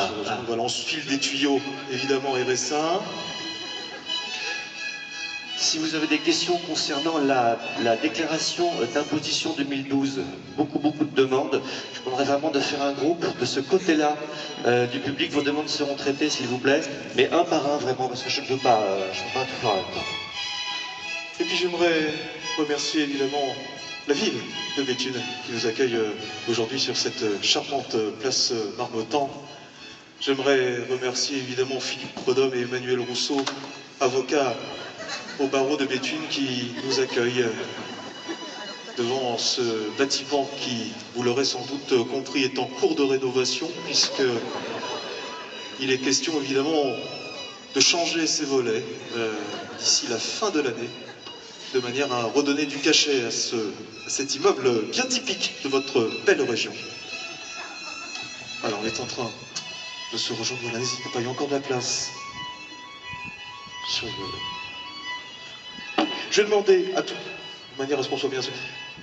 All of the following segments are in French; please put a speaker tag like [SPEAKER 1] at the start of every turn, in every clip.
[SPEAKER 1] se rejoindre. Voilà, on se file des tuyaux, évidemment, RSA.
[SPEAKER 2] Si vous avez des questions concernant la déclaration d'imposition 2012, beaucoup de demandes, je vous demanderais vraiment de faire un groupe de ce côté-là du public. Vos demandes seront traitées, s'il vous plaît, mais un par un, vraiment, parce que je ne peux pas tout faire en même temps.
[SPEAKER 1] Et puis j'aimerais remercier évidemment la ville de Béthune qui nous accueille aujourd'hui sur cette charmante place Marmottan. J'aimerais remercier évidemment Philippe Prodhomme et Emmanuel Rousseau, avocats au barreau de Béthune, qui nous accueillent devant ce bâtiment qui, vous l'aurez sans doute compris, est en cours de rénovation, puisque il est question évidemment de changer ses volets d'ici la fin de l'année, de manière à redonner du cachet à cet immeuble bien typique de votre belle région. Alors on est en train de se rejoindre, voilà, n'hésitez pas, il y a encore de la place. Je vais demander à tous, de manière à ce qu'on soit bien sûr,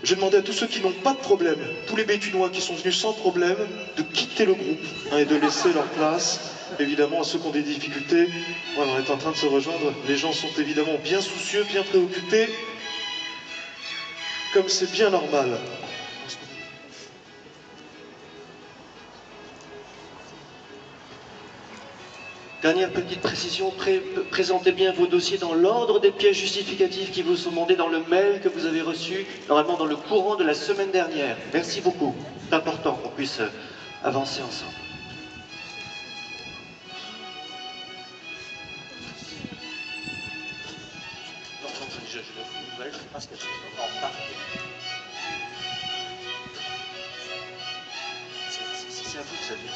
[SPEAKER 1] je vais demander à tous ceux qui n'ont pas de problème, tous les Béthunois qui sont venus sans problème, de quitter le groupe et de laisser leur place. Évidemment, à ceux qui ont des difficultés, voilà, on est en train de se rejoindre. Les gens sont évidemment bien soucieux, bien préoccupés, comme c'est bien normal.
[SPEAKER 2] Dernière petite précision, présentez bien vos dossiers dans l'ordre des pièces justificatives qui vous sont demandées dans le mail que vous avez reçu, normalement dans le courant de la semaine dernière. Merci beaucoup. C'est important qu'on puisse avancer ensemble. C'est à vous que ça vient.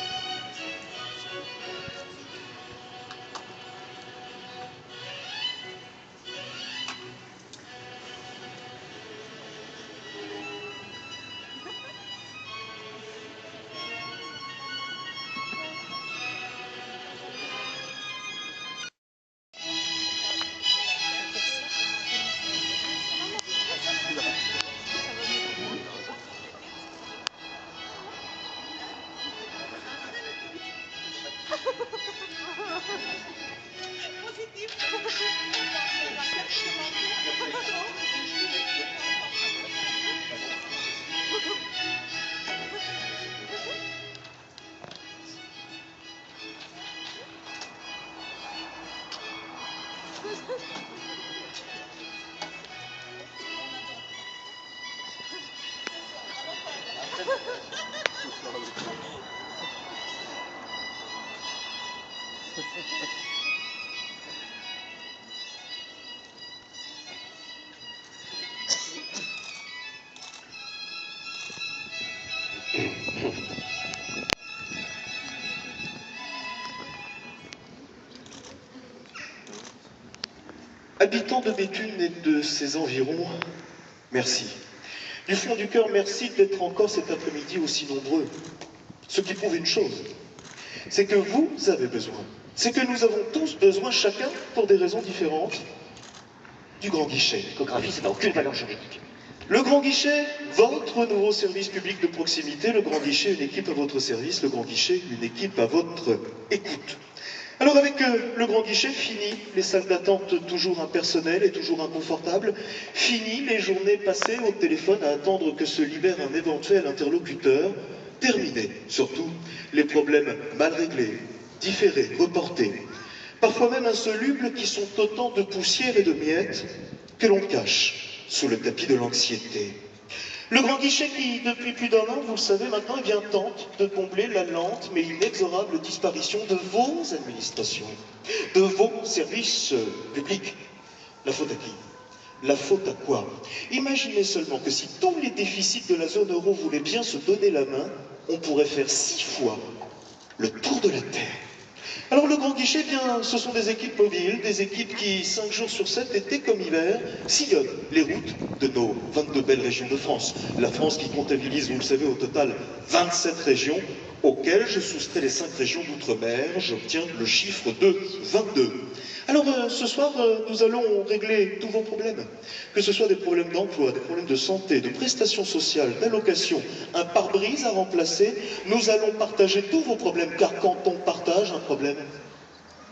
[SPEAKER 1] Habitants de Béthune et de ses environs, merci. Du fond du cœur, merci d'être encore cet après-midi aussi nombreux. Ce qui prouve une chose, c'est que vous avez besoin, c'est que nous avons tous besoin, chacun, pour des raisons différentes, du grand guichet.
[SPEAKER 2] L'échographie, ça n'a aucune valeur juridique.
[SPEAKER 1] Le grand guichet, votre nouveau service public de proximité. Le grand guichet, une équipe à votre service. Le grand guichet, une équipe à votre écoute. Alors avec le grand guichet, fini les salles d'attente toujours impersonnelles et toujours inconfortables, fini les journées passées au téléphone à attendre que se libère un éventuel interlocuteur, terminé surtout les problèmes mal réglés, différés, reportés, parfois même insolubles, qui sont autant de poussière et de miettes que l'on cache sous le tapis de l'anxiété. Le grand guichet qui, depuis plus d'un an, vous le savez maintenant, eh bien, tente de combler la lente mais inexorable disparition de vos administrations, de vos services publics. La faute à qui? La faute à quoi? Imaginez seulement que si tous les déficits de la zone euro voulaient bien se donner la main, on pourrait faire 6 fois le tour de la Terre. Alors le grand guichet, eh bien, ce sont des équipes mobiles, des équipes qui, 5 jours sur 7, été comme hiver, sillonnent les routes de nos 22 belles régions de France. La France qui comptabilise, vous le savez, au total 27 régions, auquel je soustrais les 5 régions d'outre-mer, j'obtiens le chiffre de 22. Alors ce soir, nous allons régler tous vos problèmes, que ce soit des problèmes d'emploi, des problèmes de santé, de prestations sociales, d'allocations, un pare-brise à remplacer. Nous allons partager tous vos problèmes, car quand on partage un problème,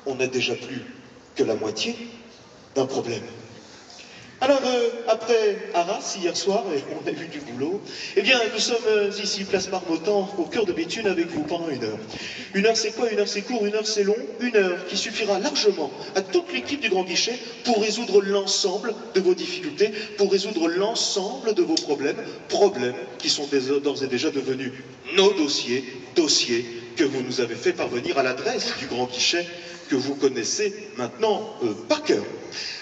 [SPEAKER 1] on n'a déjà plus que la moitié d'un problème. Alors, après Arras, hier soir, et on a eu du boulot, eh bien, nous sommes ici, place Marmottan, au cœur de Béthune, avec vous pendant 1 heure. 1 heure, c'est quoi? 1 heure, c'est court, 1 heure, c'est long. 1 heure qui suffira largement à toute l'équipe du Grand Guichet pour résoudre l'ensemble de vos difficultés, pour résoudre l'ensemble de vos problèmes, problèmes qui sont d'ores et déjà devenus nos dossiers, dossiers que vous nous avez fait parvenir à l'adresse du Grand Guichet, que vous connaissez maintenant par cœur.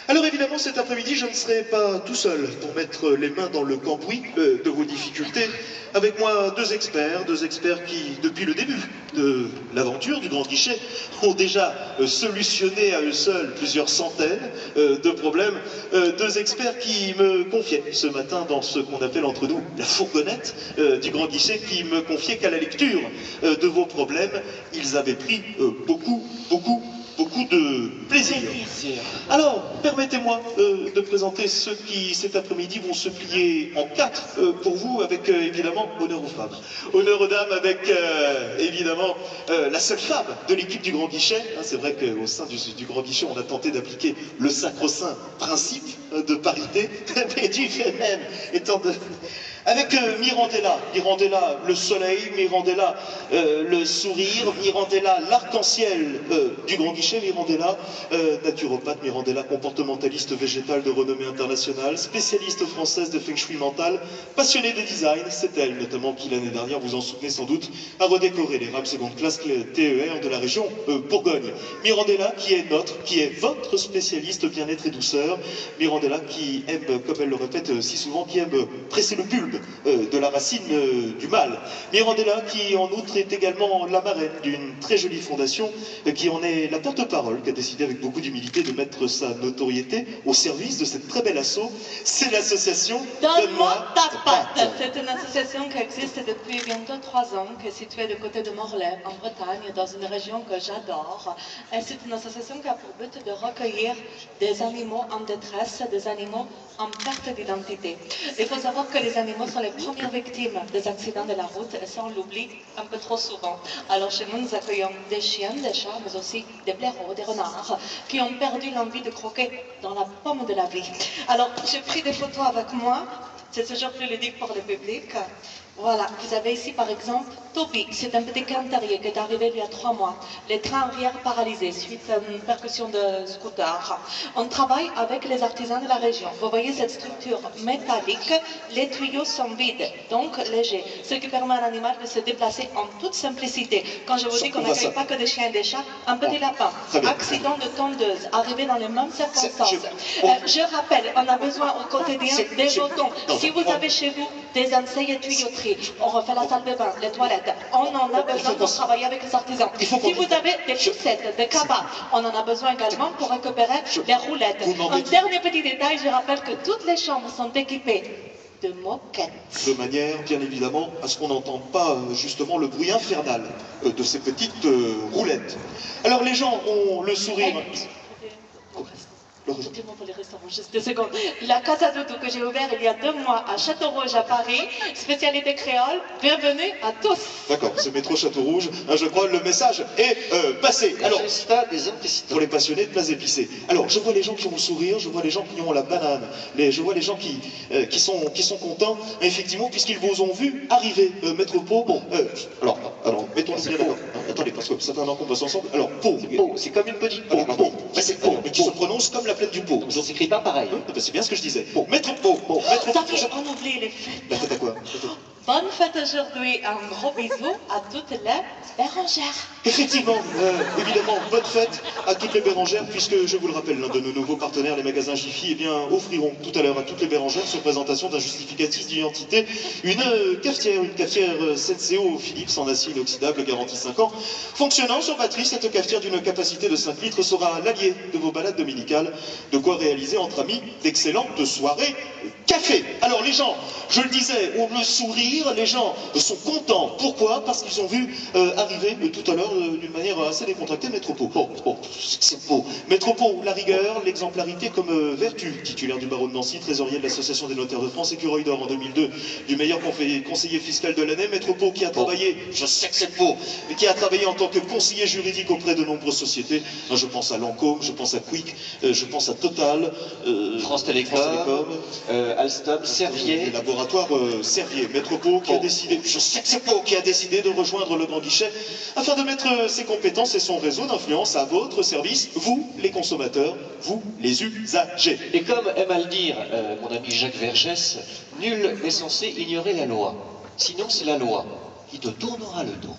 [SPEAKER 1] Alors évidemment, cet après-midi, je ne serai pas tout seul pour mettre les mains dans le cambouis de vos difficultés. Avec moi, 2 experts qui, depuis le début de l'aventure du Grand Guichet, ont déjà solutionné à eux seuls plusieurs centaines de problèmes. 2 experts qui me confiaient ce matin dans ce qu'on appelle entre nous la fourgonnette du Grand Guichet, qui me confiaient qu'à la lecture de vos problèmes, ils avaient pris beaucoup de plaisir. Alors, permettez-moi de présenter ceux qui, cet après-midi, vont se plier en 4 pour vous, avec évidemment honneur aux femmes. Honneur aux dames avec évidemment la seule femme de l'équipe du Grand Guichet. Hein, c'est vrai qu'au sein du Grand Guichet, on a tenté d'appliquer le sacro-saint principe de parité, mais du fait même étant de... Avec Mirandella, le soleil, Mirandella, le sourire, Mirandella, l'arc-en-ciel du Grand Guichet, Mirandella, naturopathe, Mirandella, comportementaliste végétale de renommée internationale, spécialiste française de feng shui mental, passionnée de design, c'est elle notamment qui l'année dernière, vous en souvenez sans doute, a redécoré les rames seconde classe TER de la région Bourgogne. Mirandella qui est votre spécialiste bien-être et douceur, Mirandella qui aime, comme elle le répète si souvent, qui aime presser le bulbe de la racine du mal. Mirandella qui en outre est également la marraine d'une très jolie fondation qui en est la porte-parole, qui a décidé avec beaucoup d'humilité de mettre sa notoriété au service de cette très belle asso. C'est l'association
[SPEAKER 3] Donne-moi ta patte. C'est une association qui existe depuis bientôt 3 ans, qui est située du côté de Morlaix, en Bretagne, dans une région que j'adore. Et c'est une association qui a pour but de recueillir des animaux en détresse, des animaux en perte d'identité. Il faut savoir que les animaux sont les premières victimes des accidents de la route et ça on l'oublie un peu trop souvent. Alors chez nous, nous accueillons des chiens, des chats, mais aussi des blaireaux, des renards qui ont perdu l'envie de croquer dans la pomme de la vie. Alors j'ai pris des photos avec moi, c'est toujours plus ludique pour le public. Voilà, vous avez ici par exemple Toby, c'est un petit can terrier qui est arrivé il y a 3 mois. Les trains arrière paralysés suite à une percussion de scooter. On travaille avec les artisans de la région. Vous voyez cette structure métallique, les tuyaux sont vides, donc légers, ce qui permet à l'animal de se déplacer en toute simplicité. Quand je vous dis qu'on n'accueille pas que des chiens et des chats, un petit lapin, accident de tondeuse, arrivé dans les mêmes circonstances. Je rappelle, on a besoin au quotidien des jetons. Si vous avez chez vous des enseignes et tuyauteries, on refait la salle de bain, les toilettes, on en a besoin pour travailler avec les artisans. Si vous avez des poussettes, des cabas, on en a besoin également pour récupérer les roulettes. Un dernier petit détail, je rappelle que toutes les chambres sont équipées de moquettes.
[SPEAKER 1] De manière, bien évidemment, à ce qu'on n'entende pas justement le bruit infernal de ces petites roulettes. Alors les gens ont le sourire...
[SPEAKER 3] Excusez-moi pour les restaurants, juste 2 secondes. La Casa Doudou que j'ai ouvert il y a 2 mois à Château-Rouge à Paris, spécialité créole, bienvenue à tous.
[SPEAKER 1] D'accord, c'est métro Château-Rouge, je crois le message est passé. Alors, pour les passionnés de plats épicés. Alors, je vois les gens qui ont le sourire, je vois les gens qui ont la banane, je vois les gens qui sont contents, effectivement, puisqu'ils vous ont vu arriver, maître Pau. Bon, alors, mettons-nous bien d'accord. Attendez, parce que ça fait un an qu'on passe ensemble. Alors, Pau,
[SPEAKER 2] c'est comme une petite peau.
[SPEAKER 1] C'est Pau, mais qui se prononce comme la plaine du Pau.
[SPEAKER 2] Ça s'écrit pas pareil.
[SPEAKER 1] C'est bien ce que je disais. Bon, maître Pau.
[SPEAKER 3] Ça fait, on oublie les fêtes.
[SPEAKER 1] La fête à quoi?
[SPEAKER 3] Bonne fête aujourd'hui, un gros bisou à toutes les bérangères.
[SPEAKER 1] Effectivement, évidemment, bonne fête à toutes les bérangères, puisque, je vous le rappelle, l'un de nos nouveaux partenaires, les magasins Jiffy, offriront tout à l'heure à toutes les bérangères, sur présentation d'un justificatif d'identité, une cafetière 7CO Philips en acier inoxydable, garantie 5 ans. Fonctionnant sur batterie, cette cafetière d'une capacité de 5 litres sera l'allié de vos balades dominicales, de quoi réaliser entre amis d'excellentes soirées café. Alors les gens, je le disais, ont le sourire, dire, les gens sont contents. Pourquoi? Parce qu'ils ont vu arriver tout à l'heure d'une manière assez décontractée Métropo. Bon, c'est beau. Métropo, la rigueur, l'exemplarité comme vertu. Titulaire du barreau de Nancy, trésorier de l'Association des notaires de France, écureuil d'or en 2002, du meilleur conseiller fiscal de l'année. Métropo qui a travaillé, je sais que c'est beau, mais qui a travaillé en tant que conseiller juridique auprès de nombreuses sociétés. Je pense à Lancôme, je pense à Quick, je pense à Total,
[SPEAKER 2] France Télécom, Alstom, Servier.
[SPEAKER 1] Les laboratoires Servier. Métropo qui a décidé, je sais que c'est beau, qui a décidé de rejoindre le grand guichet afin de mettre ses compétences et son réseau d'influence à votre service, vous les consommateurs, vous les usagers.
[SPEAKER 2] Et comme aime à le dire mon ami Jacques Vergès, nul n'est censé ignorer la loi. Sinon c'est la loi qui te tournera le dos.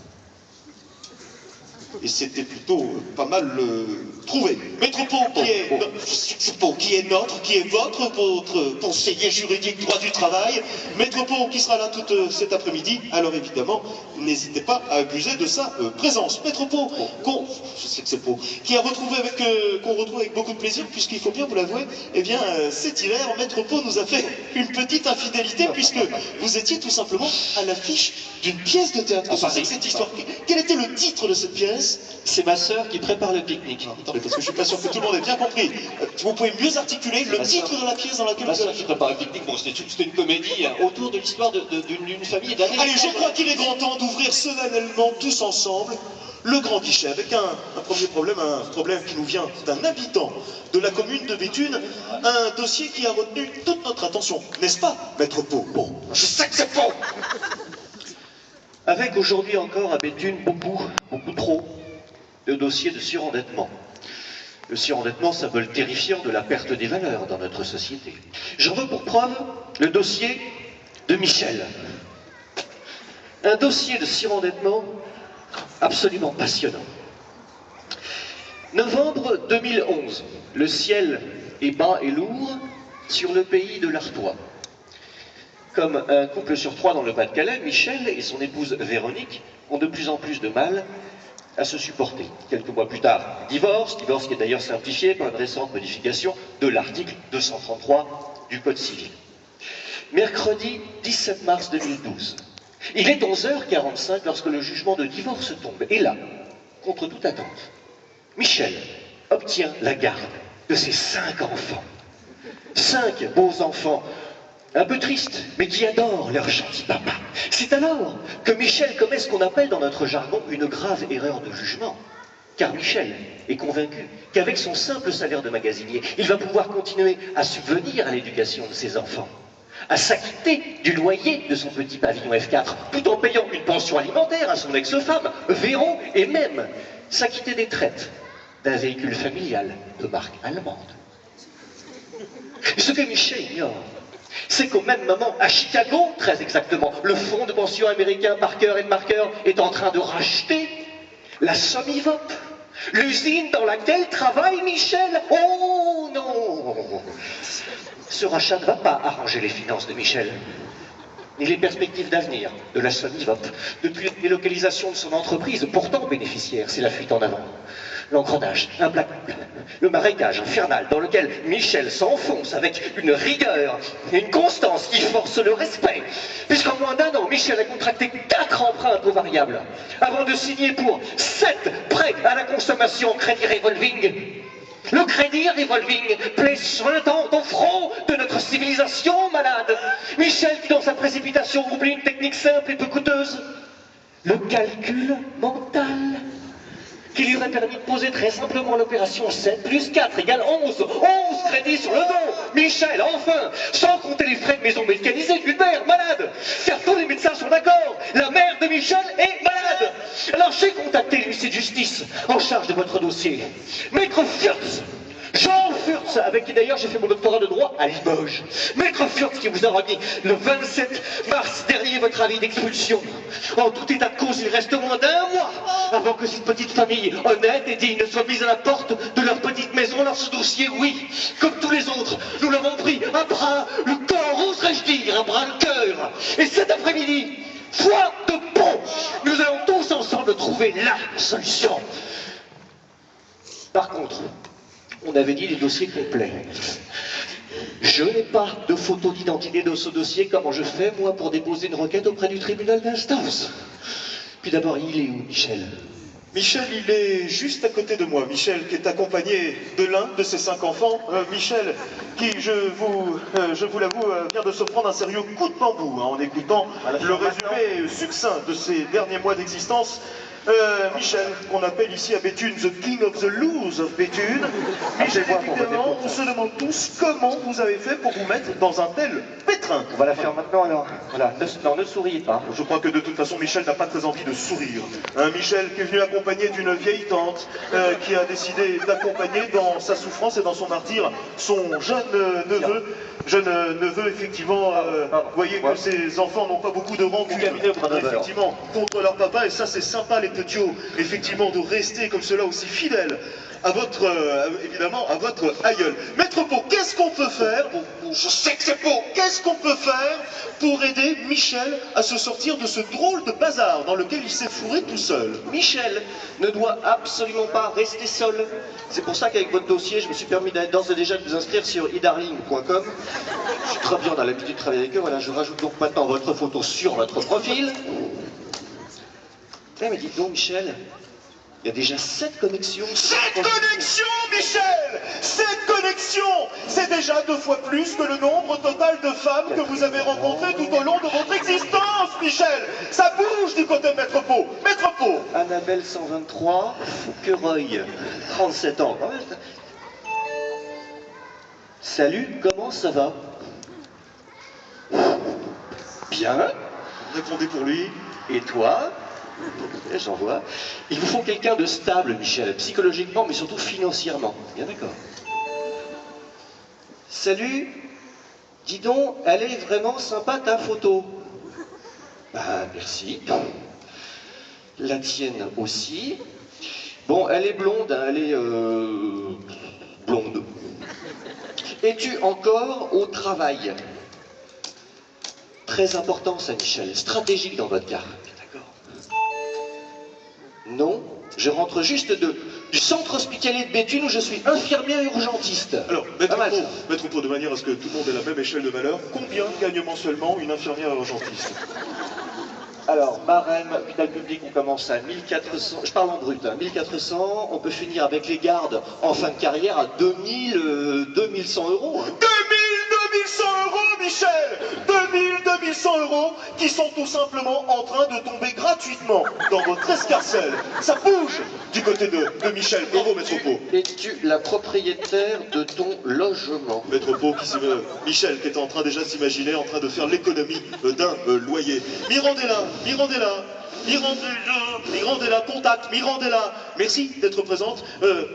[SPEAKER 1] Et c'était plutôt pas mal trouvé. Métropo qui est notre, qui est votre conseiller juridique droit du travail. Métropo qui sera là toute cet après-midi. Alors évidemment, n'hésitez pas à abuser de sa présence. Métropo, je sais que c'est beau, qu'on retrouve avec beaucoup de plaisir, puisqu'il faut bien vous l'avouer, eh bien cet hiver, Métropo nous a fait une petite infidélité, puisque vous étiez tout simplement à l'affiche d'une pièce de théâtre. C'est cette histoire. Quel était le titre de cette pièce?
[SPEAKER 2] C'est ma sœur qui prépare le pique-nique.
[SPEAKER 1] Attendez, parce que je suis pas sûr que tout le monde ait bien compris. Vous pouvez mieux articuler le titre de la pièce dans laquelle
[SPEAKER 2] Ma
[SPEAKER 1] vous
[SPEAKER 2] sœur
[SPEAKER 1] avez...
[SPEAKER 2] qui prépare le pique-nique, bon, c'était une comédie autour de l'histoire d'une famille d'années.
[SPEAKER 1] Allez, je crois qu'il est grand temps d'ouvrir solennellement tous ensemble le grand guichet avec un premier problème, un problème qui nous vient d'un habitant de la commune de Béthune, un dossier qui a retenu toute notre attention, n'est-ce pas, Maître Pau? Bon, je sais que c'est faux.
[SPEAKER 2] Avec aujourd'hui encore à Béthune beaucoup trop de dossiers de surendettement. Le surendettement, symbole terrifiant de la perte des valeurs dans notre société. J'en veux pour preuve le dossier de Michel. Un dossier de surendettement absolument passionnant. Novembre 2011, le ciel est bas et lourd sur le pays de l'Artois. Comme un couple sur 3 dans le Pas-de-Calais, Michel et son épouse Véronique ont de plus en plus de mal à se supporter. Quelques mois plus tard, divorce qui est d'ailleurs simplifié par une récente modification de l'article 233 du Code civil. Mercredi 17 mars 2012. Il est 11h45 lorsque le jugement de divorce tombe. Et là, contre toute attente, Michel obtient la garde de ses 5 enfants. 5 beaux enfants, un peu tristes, mais qui adorent leur gentil papa. C'est alors que Michel commet ce qu'on appelle dans notre jargon une grave erreur de jugement. Car Michel est convaincu qu'avec son simple salaire de magasinier, il va pouvoir continuer à subvenir à l'éducation de ses enfants, à s'acquitter du loyer de son petit pavillon F4, tout en payant une pension alimentaire à son ex-femme, Véron, et même s'acquitter des traites d'un véhicule familial de marque allemande. Ce que Michel ignore, c'est qu'au même moment, à Chicago, très exactement, le fonds de pension américain Parker & Marker est en train de racheter la Somivop, l'usine dans laquelle travaille Michel. Oh non! Ce rachat ne va pas arranger les finances de Michel, ni les perspectives d'avenir de la Somivop. Depuis la délocalisation de son entreprise, pourtant bénéficiaire, c'est la fuite en avant. L'engrenage implacable, le marécage infernal dans lequel Michel s'enfonce avec une rigueur et une constance qui force le respect. Puisqu'en moins d'1 an, Michel a contracté 4 emprunts à taux variable avant de signer pour 7 prêts à la consommation crédit revolving. Le crédit revolving plaît suintante au front de notre civilisation malade. Michel qui dans sa précipitation oublie une technique simple et peu coûteuse, le calcul mental, qui lui aurait permis de poser très simplement l'opération 7 plus 4 égale 11. 11 crédits sur le dos. Michel, enfin, sans compter les frais de maison médicalisée d'une mère malade. Car tous les médecins sont d'accord, la mère de Michel est malade. Alors j'ai contacté l'huissier de justice en charge de votre dossier, Maître Furtz. Jean Furtz, avec qui d'ailleurs j'ai fait mon doctorat de droit à Limoges. Maître Furtz qui vous a remis le 27 mars dernier votre avis d'expulsion. En tout état de cause, il reste moins d'1 mois avant que cette petite famille honnête et digne soit mise à la porte de leur petite maison dans ce dossier. Oui, comme tous les autres, nous l'avons pris à bras le corps, oserais-je dire, à bras le cœur. Et cet après-midi, foi de pont, nous allons tous ensemble trouver la solution. Par contre, on avait dit les dossiers complets. Je n'ai pas de photo d'identité de ce dossier. Comment je fais, moi, pour déposer une requête auprès du tribunal d'instance? Puis d'abord, il est où, Michel?
[SPEAKER 1] Michel, il est juste à côté de moi. Michel, qui est accompagné de l'un de ses 5 enfants. Michel, qui, je vous l'avoue, vient de se prendre un sérieux coup de bambou en écoutant le résumé succinct de ses derniers mois d'existence. Michel, qu'on appelle ici à Béthune The King of the Loose of Béthune. Michel, évidemment, on se demande tous comment vous avez fait pour vous mettre dans un tel pétrin.
[SPEAKER 2] On va la faire maintenant alors. Voilà, ne souriez pas.
[SPEAKER 1] Je crois que de toute façon, Michel n'a pas très envie de sourire. Michel qui est venu accompagné d'une vieille tante qui a décidé d'accompagner dans sa souffrance et dans son martyre son jeune neveu. Jeune neveu, effectivement, vous voyez que ses enfants n'ont pas beaucoup de rancune, effectivement, contre leur papa, et ça c'est sympa les petits, effectivement, de rester comme cela aussi fidèles à votre, évidemment, à votre aïeul. Maître Pau, qu'est-ce qu'on peut faire? Je sais que c'est Pau. Qu'est-ce qu'on peut faire pour aider Michel à se sortir de ce drôle de bazar dans lequel il s'est fourré tout seul?
[SPEAKER 2] Michel ne doit absolument pas rester seul. C'est pour ça qu'avec votre dossier, je me suis permis d'ores et déjà de vous inscrire sur edarling.com. Je suis très bien dans l'habitude de travailler avec eux. Voilà, je rajoute donc maintenant votre photo sur votre profil. Eh mais dites donc, Michel, il y a déjà 7 connexions.
[SPEAKER 1] 7 connexions, Michel! 7 connexions! C'est déjà 2 fois plus que le nombre total de femmes que vous avez rencontrées tout au long de votre existence, Michel! Ça bouge du côté de Maître Pau! Maître Pau!
[SPEAKER 2] Annabelle 123, Fouquereuil, 37 ans. Salut, comment ça va? Bien.
[SPEAKER 1] Répondez pour lui.
[SPEAKER 2] Et toi? J'en vois. Il vous faut quelqu'un de stable, Michel, psychologiquement, mais surtout financièrement. Bien d'accord. Salut. Dis donc, elle est vraiment sympa ta photo. Bah, merci. La tienne aussi. Bon, elle est blonde, hein, elle est blonde. Es-tu encore au travail? Très important ça, Michel, stratégique dans votre cas. Non, je rentre juste du centre hospitalier de Béthune où je suis infirmière urgentiste.
[SPEAKER 1] Alors, Maître Pau, de manière à ce que tout le monde ait la même échelle de valeur, combien gagne mensuellement une infirmière urgentiste?
[SPEAKER 2] Alors, barème, hôpital public, on commence à 1400, je parle en brut, hein, 1400, on peut finir avec les gardes en fin de carrière à 2100 euros. Hein.
[SPEAKER 1] 2100 euros, Michel! 2100 euros qui sont tout simplement en train de tomber gratuitement dans votre escarcelle. Ça bouge du côté de Michel. Bravo, Maître Pau.
[SPEAKER 2] Es-tu la propriétaire de ton logement?
[SPEAKER 1] Maître Pau, Michel qui est en train déjà de s'imaginer, en train de faire l'économie d'un loyer. Mirandella, contact, Mirandella, merci d'être présente.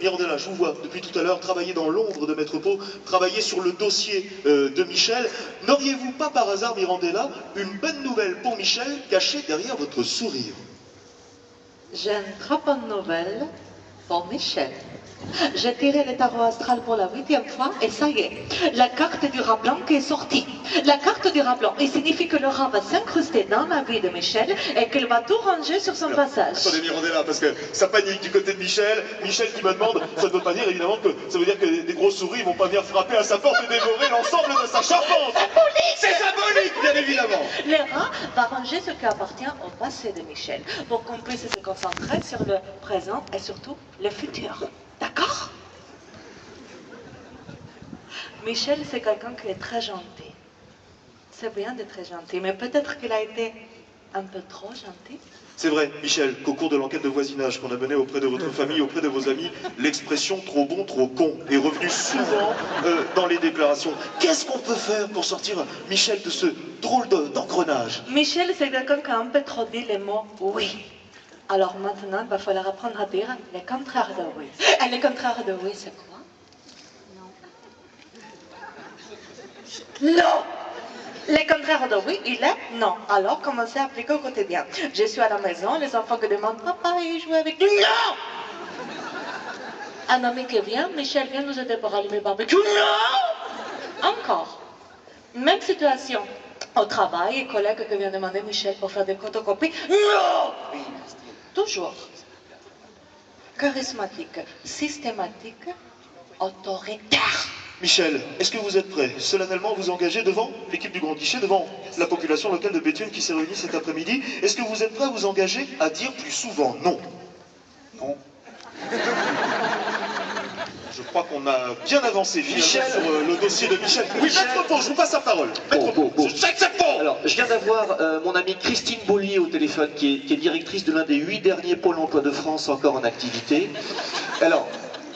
[SPEAKER 1] Mirandella, je vous vois depuis tout à l'heure travailler dans l'ombre de Maître Pau, travailler sur le dossier de Michel. N'auriez-vous pas par hasard, Mirandella, une bonne nouvelle pour Michel cachée derrière votre sourire?
[SPEAKER 3] J'ai une très bonne nouvelle pour Michel. J'ai tiré le tarot astral pour la 8e fois et ça y est, la carte du rat blanc qui est sortie. La carte du rat blanc, il signifie que le rat va s'incruster dans la vie de Michel et qu'il va tout ranger sur son passage.
[SPEAKER 1] Attendez, Mirandella, parce que ça panique du côté de Michel. Michel qui me demande, ça ne veut pas dire évidemment que ça veut dire que des grosses souris ne vont pas venir frapper à sa porte et dévorer l'ensemble de sa charpente. C'est symbolique, bien évidemment.
[SPEAKER 3] Le rat va ranger ce qui appartient au passé de Michel pour qu'on puisse se concentrer sur le présent et surtout le futur. D'accord? Michel, c'est quelqu'un qui est très gentil. C'est bien d'être très gentil, mais peut-être qu'il a été un peu trop gentil.
[SPEAKER 1] C'est vrai, Michel, qu'au cours de l'enquête de voisinage qu'on a menée auprès de votre famille, auprès de vos amis, l'expression « trop bon, trop con » est revenue souvent dans les déclarations. Qu'est-ce qu'on peut faire pour sortir Michel de ce drôle d'engrenage?
[SPEAKER 3] Michel, c'est quelqu'un qui a un peu trop dit les mots « oui ». Alors maintenant, il va falloir apprendre à dire le contraire de oui. Et le contraire de oui, c'est quoi? Non. Non! Le contraire de oui, il est non. Alors, commencez à appliquer au quotidien. Je suis à la maison, les enfants qui demandent « Papa, il joue avec nous ?» Non! Un ami qui vient, Michel vient nous aider pour allumer le barbecue. Non! Encore. Même situation. Au travail, un collègue qui vient demander Michel pour faire des photocopies. Non! Toujours. Charismatique, systématique, autoritaire.
[SPEAKER 1] Michel, est-ce que vous êtes prêt solennellement à vous engager devant l'équipe du Grand Guichet, devant la population locale de Béthune qui s'est réunie cet après-midi? Est-ce que vous êtes prêt à vous engager à dire plus souvent non? Non. Je crois qu'on a bien avancé finalement sur le dossier de Michel. Oui, Maître Pau, je vous passe la parole. Maître Pau.
[SPEAKER 2] Alors, je viens d'avoir mon amie Christine Beaulier au téléphone, qui est directrice de l'un des 8 derniers pôles emploi de France encore en activité. Alors,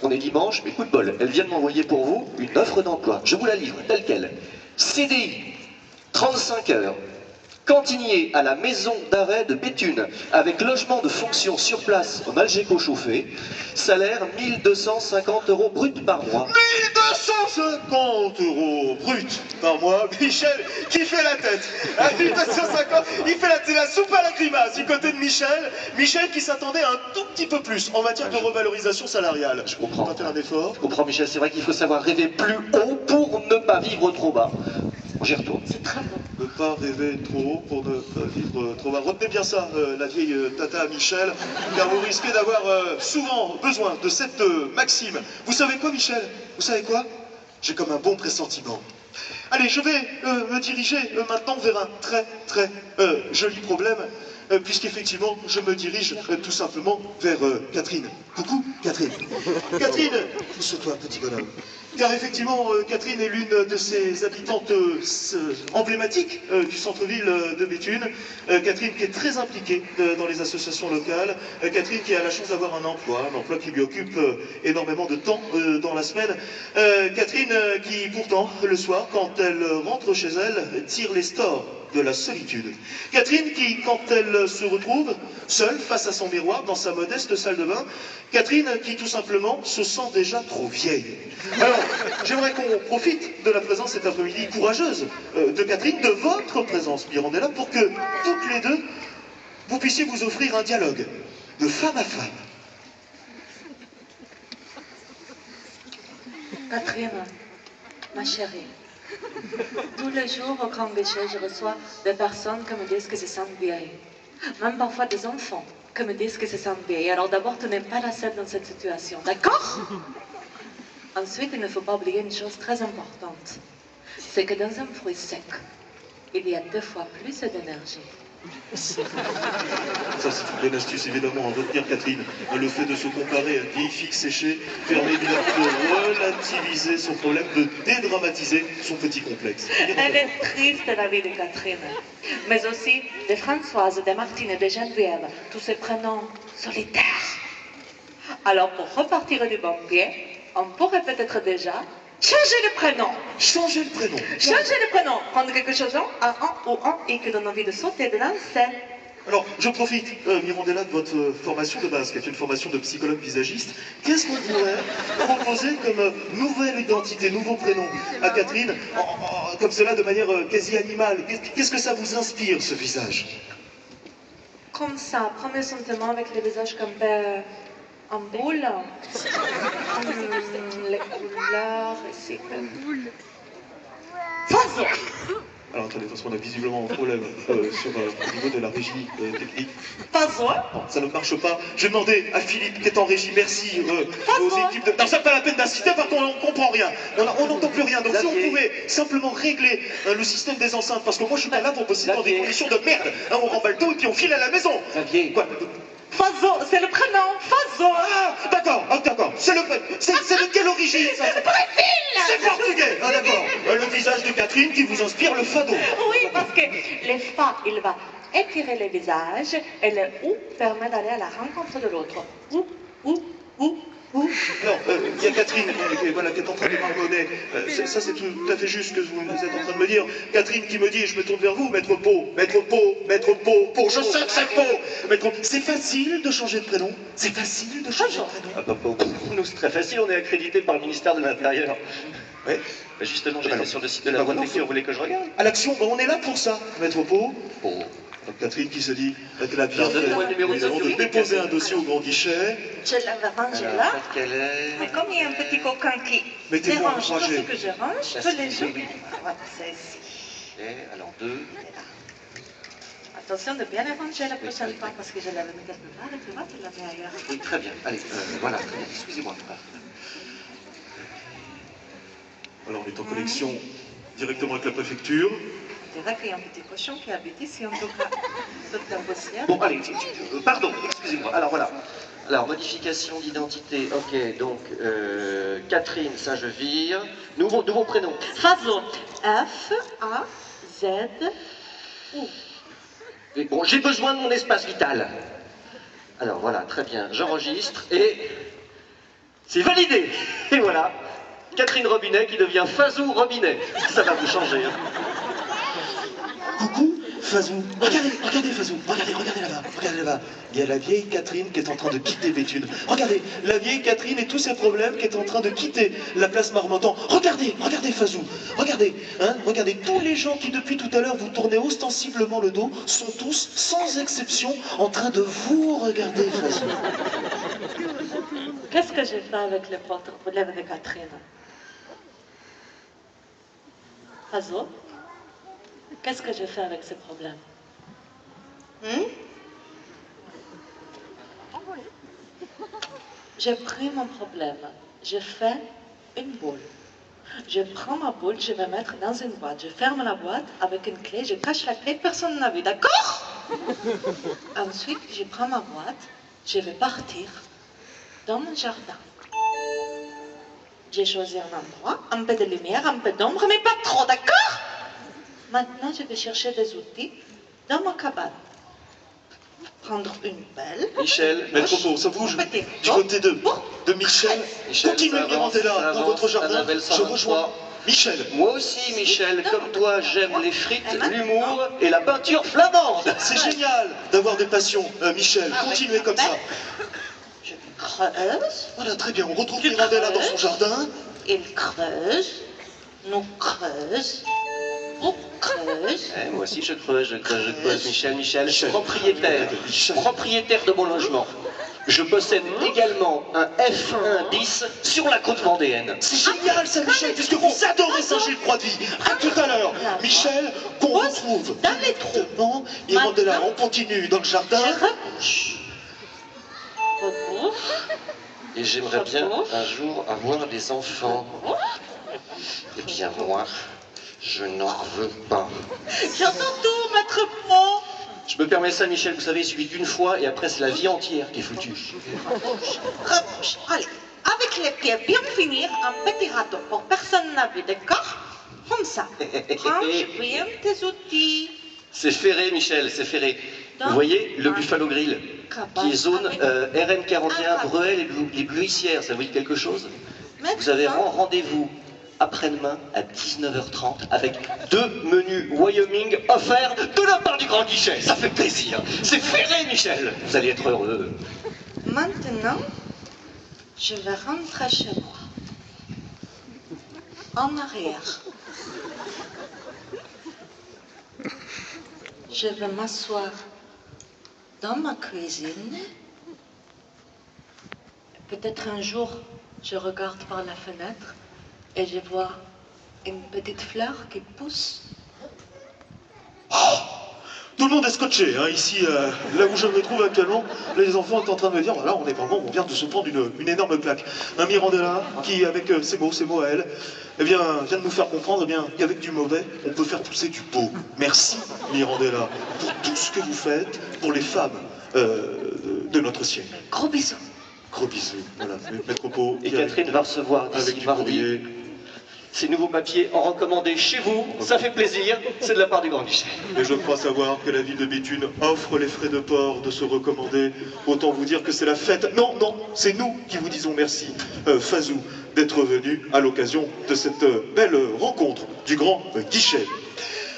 [SPEAKER 2] on est dimanche, mais coup de bol, elle vient de m'envoyer pour vous une offre d'emploi. Je vous la livre, telle quelle. CDI, 35 heures. Cantinier à la maison d'arrêt de Béthune, avec logement de fonction sur place en Algeco chauffé, salaire 1250 € brut par mois.
[SPEAKER 1] 1250 € brut par mois. Michel, qui fait la tête à 1250, il fait la soupe à la grimace du côté de Michel. Michel qui s'attendait un tout petit peu plus en matière de revalorisation salariale.
[SPEAKER 2] Je comprends.
[SPEAKER 1] On va faire un effort.
[SPEAKER 2] Je comprends, Michel, c'est vrai qu'il faut savoir rêver plus haut pour ne pas vivre trop bas. J'y retourne.
[SPEAKER 3] C'est très bon.
[SPEAKER 1] Ne pas rêver trop haut pour ne pas vivre trop bas. Retenez bien ça, la vieille tata Michel, car vous risquez d'avoir souvent besoin de cette maxime. Vous savez quoi, Michel? Vous savez quoi? J'ai comme un bon pressentiment. Allez, je vais me diriger maintenant vers un très joli problème, puisqu'effectivement, je me dirige tout simplement vers Catherine. Coucou, Catherine. Catherine, pousse-toi, petit bonhomme. Car effectivement, Catherine est l'une de ces habitantes emblématiques du centre-ville de Béthune. Catherine qui est très impliquée dans les associations locales. Catherine qui a la chance d'avoir un emploi qui lui occupe énormément de temps dans la semaine. Catherine qui pourtant, le soir, quand elle rentre chez elle, tire les stores de la solitude. Catherine qui, quand elle se retrouve seule face à son miroir dans sa modeste salle de bain, Catherine qui tout simplement se sent déjà trop vieille. Alors, j'aimerais qu'on profite de la présence cet après-midi courageuse de Catherine, de votre présence, Mirandella, pour que toutes les deux, vous puissiez vous offrir un dialogue de femme à femme.
[SPEAKER 3] Catherine, ma chérie, tous les jours au Grand Guichet, je reçois des personnes qui me disent que se sentent vieilles. Même parfois des enfants qui me disent que se sentent vieilles. Alors d'abord, tu n'es pas la seule dans cette situation, d'accord? Ensuite, il ne faut pas oublier une chose très importante. C'est que dans un fruit sec, il y a 2 fois plus d'énergie.
[SPEAKER 1] Ça, c'est une bonne astuce, évidemment, à retenir, Catherine. Le fait de se comparer à une vieille figue séchée permet évidemment de relativiser son problème, de dédramatiser son petit complexe.
[SPEAKER 3] Elle est triste, la vie de Catherine. Mais aussi de Françoise, de Martine et de Geneviève, tous ces prénoms solitaires. Alors, pour repartir du bon pied, on pourrait peut-être déjà changer le prénom.
[SPEAKER 1] Changer le prénom.
[SPEAKER 3] Changer le prénom. Prendre quelque chose en un ou en i qui donne envie de sauter, de lancer.
[SPEAKER 1] Alors, je profite, Mirandella, de votre formation de base, qui est une formation de psychologue visagiste. Qu'est-ce qu'on pourrait proposer comme nouvelle identité, nouveau prénom à Catherine, comme cela, de manière quasi animale? Qu'est-ce que ça vous inspire, ce visage?
[SPEAKER 3] Comme ça, premier sentiment avec le visage comme en boule. Les couleurs, ici. Faso!
[SPEAKER 1] Alors attendez, parce qu'on a visiblement un problème au niveau de la régie technique.
[SPEAKER 3] Faso!
[SPEAKER 1] Non, ça ne marche pas. Je vais demander à Philippe qui est en régie, merci aux équipes de... Non, ça n'a pas la peine d'insister parce qu'on ne comprend rien. On n'entend plus rien. Donc si on pouvait simplement régler le système des enceintes, parce que moi je suis pas là pour bosser dans des conditions de merde. Hein, on remballe tout et puis on file à la maison.
[SPEAKER 2] Xavier.
[SPEAKER 1] Quoi?
[SPEAKER 3] Faso, c'est le prénom, Faso!
[SPEAKER 1] Ah, d'accord. C'est de quelle origine ça?
[SPEAKER 3] C'est Brésil!
[SPEAKER 1] C'est portugais. Ah d'accord. Le visage de Catherine qui vous inspire le fado.
[SPEAKER 3] Oui, parce que le fa, il va étirer le visage et le ou permet d'aller à la rencontre de l'autre. Ou.
[SPEAKER 1] Non, il y a Catherine voilà, qui est en train de marmonner. Ça, c'est tout à fait juste ce que vous êtes en train de me dire. Catherine qui me dit, et je me tourne vers vous, Maître Pau, je sais que c'est Pau. Maître Pau, c'est facile de changer de prénom. C'est facile de changer de prénom.
[SPEAKER 2] Ah, pour nous, c'est très facile, on est accrédité par le ministère de l'Intérieur. Oui, bah justement, j'étais sur le site de la préfecture, vous voulez que je regarde?
[SPEAKER 1] À l'action, on est là pour ça, Maître Pau. Donc Catherine qui se dit qu'elle a bien fait, nous allons de déposer un dossier au Grand Guichet.
[SPEAKER 3] Je l'avais rangé là. Mais comme il y a un petit coquin qui
[SPEAKER 1] Mettez-vous
[SPEAKER 3] dérange tout
[SPEAKER 1] encouragé.
[SPEAKER 3] ce que je range, tous les jours. Voilà, c'est ici.
[SPEAKER 2] Et alors 2.
[SPEAKER 3] Attention de bien les ranger la prochaine fois parce que je l'avais mis quelque part et tu vois, tu l'as mis ailleurs.
[SPEAKER 2] Oui, très bien. Allez, voilà, très bien. Excusez-moi.
[SPEAKER 1] Alors on est en connexion directement avec la préfecture.
[SPEAKER 3] Je dirais qu'il y a un petit cochon qui habite ici, en tout cas, toute la poussière.
[SPEAKER 2] Bon, allez, pardon, excusez-moi. Alors voilà. Alors, modification d'identité. Ok, donc Catherine, ça je vire. Nouveau prénom.
[SPEAKER 3] Fazo. F-A-Z-O.
[SPEAKER 2] Et bon, j'ai besoin de mon espace vital. Alors voilà, très bien. J'enregistre et c'est validé. Et voilà, Catherine Robinet qui devient Fazou Robinet. Ça va vous changer. Hein.
[SPEAKER 1] Coucou, Fazou. Regardez Fazou. Regardez là-bas. Il y a la vieille Catherine qui est en train de quitter Béthune. Regardez, la vieille Catherine et tous ses problèmes qui est en train de quitter la place Marmottan. Regardez Fazou. Regardez tous les gens qui depuis tout à l'heure vous tournez ostensiblement le dos sont tous, sans exception, en train de vous regarder, Fazou.
[SPEAKER 3] Qu'est-ce que j'ai fait avec le problème de Catherine? Fazo? Qu'est-ce que j'ai fait avec ce problème? J'ai pris mon problème, je fais une boule. Je prends ma boule, je vais mettre dans une boîte. Je ferme la boîte avec une clé, je cache la clé, personne n'a vu, d'accord? Ensuite, je prends ma boîte, je vais partir dans mon jardin. J'ai choisi un endroit, un peu de lumière, un peu d'ombre, mais pas trop, d'accord? Maintenant, je vais chercher des outils dans ma cabane. Prendre une pelle.
[SPEAKER 2] Michel,
[SPEAKER 1] Maître Popo, ça bouge
[SPEAKER 3] Petit.
[SPEAKER 1] du côté de Michel.
[SPEAKER 2] Michel,
[SPEAKER 1] Continuez,
[SPEAKER 2] ça
[SPEAKER 1] Mirandella,
[SPEAKER 2] avance,
[SPEAKER 1] dans votre jardin.
[SPEAKER 2] Annabelle
[SPEAKER 1] Je rejoins Michel.
[SPEAKER 2] Moi aussi, Michel, comme toi, j'aime les frites, l'humour et la peinture flamande.
[SPEAKER 1] C'est génial d'avoir des passions, Michel. Continuez comme ça.
[SPEAKER 3] Je creuse.
[SPEAKER 1] Voilà, très bien. On retrouve Mirandella dans son jardin.
[SPEAKER 3] Il creuse. Nous creuse. On creuse.
[SPEAKER 2] Moi aussi je creuse, Michel,
[SPEAKER 1] Michel.
[SPEAKER 2] propriétaire de mon logement. Je possède également un F1 10 sur la côte vendéenne.
[SPEAKER 1] C'est génial ça, Michel, puisque vous adorez Saint-Gilles-Croix-de-Vie. À tout à l'heure. Michel, qu'on retrouve
[SPEAKER 3] dans les trous.
[SPEAKER 1] directement. Mirandella, on continue dans le jardin.
[SPEAKER 3] Je rebouche. Rebouche.
[SPEAKER 2] Et j'aimerais bien un jour avoir des enfants. Eh bien moi, je n'en veux pas.
[SPEAKER 3] J'entends tout, maître Pro.
[SPEAKER 2] Je me permets ça, Michel, vous savez, il suffit d'une fois et après c'est la vie entière qui est foutue.
[SPEAKER 3] Rebouche. Allez, avec les pieds bien finir, un petit râteau pour personne n'a vu, d'accord? Comme ça. Range bien tes outils.
[SPEAKER 2] C'est ferré, Michel, c'est ferré. Vous voyez le Buffalo Grill, qui est zone RN41, Breuel et les Bleuissières, ça vous dit quelque chose? Vous avez rendez-vous après-demain à 19h30 avec 2 menus Wyoming offerts de la part du grand guichet. Ça fait plaisir. C'est ferré, Michel. Vous allez être heureux.
[SPEAKER 3] Maintenant, je vais rentrer chez moi. En arrière. Je vais m'asseoir dans ma cuisine. Peut-être un jour, je regarde par la fenêtre et je vois une petite fleur qui pousse.
[SPEAKER 1] Tout le monde est scotché, hein, ici, là où je me trouve actuellement, les enfants sont en train de me dire, voilà, on vient de se prendre une énorme claque. Un Mirandella qui, avec ses mots à elle, eh bien, vient de nous faire comprendre, eh bien, qu'avec du mauvais, on peut faire pousser du beau. Merci, Mirandella, pour tout ce que vous faites pour les femmes de notre siècle.
[SPEAKER 3] Gros bisous.
[SPEAKER 1] Gros bisous, voilà, Maître Popo.
[SPEAKER 2] Et Catherine va recevoir
[SPEAKER 1] avec
[SPEAKER 2] d'ici
[SPEAKER 1] du
[SPEAKER 2] mardi
[SPEAKER 1] courrier.
[SPEAKER 2] ces nouveaux papiers en recommandé chez vous. Ça fait plaisir. C'est de la part du grand guichet.
[SPEAKER 1] Et je crois savoir que la ville de Béthune offre les frais de port de se recommander. Autant vous dire que c'est la fête. Non, c'est nous qui vous disons merci, Fazou, d'être venu à l'occasion de cette belle rencontre du grand guichet.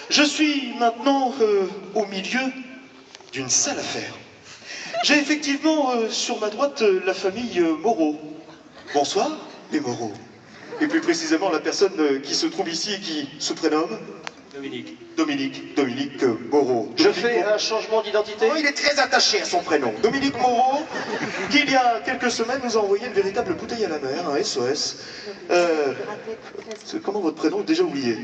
[SPEAKER 1] Je suis maintenant au milieu d'une sale affaire. J'ai effectivement sur ma droite la famille Moreau. Bonsoir, les Moreau. Et plus précisément la personne qui se trouve ici et qui se prénomme Dominique Moreau.
[SPEAKER 2] Je fais un changement d'identité.
[SPEAKER 1] Oh, il est très attaché à son prénom. Dominique Moreau, qui il y a quelques semaines nous a envoyé une véritable bouteille à la mer, un SOS. Comment votre prénom? Déjà oublié.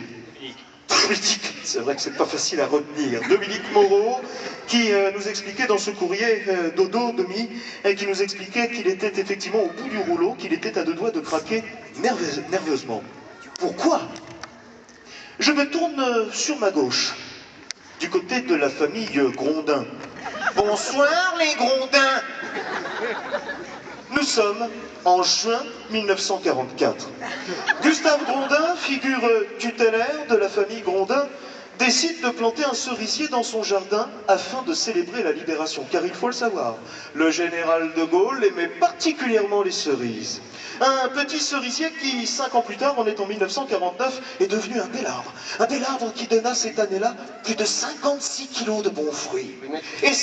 [SPEAKER 1] Dominique, c'est vrai que c'est pas facile à retenir. Dominique Moreau, qui nous expliquait dans ce courrier, Dodo, Domi, qui nous expliquait qu'il était effectivement au bout du rouleau, qu'il était à 2 doigts de craquer nerveusement. Pourquoi? Je me tourne sur ma gauche, du côté de la famille Grondin. Bonsoir les Grondins. Nous sommes en juin 1944. Gustave Grondin, figure tutélaire de la famille Grondin, décide de planter un cerisier dans son jardin afin de célébrer la libération. Car il faut le savoir, le général de Gaulle aimait particulièrement les cerises. Un petit cerisier qui, 5 ans plus tard, on est en 1949, est devenu un bel arbre. Un bel arbre qui donna cette année-là plus de 56 kilos de bons fruits. Et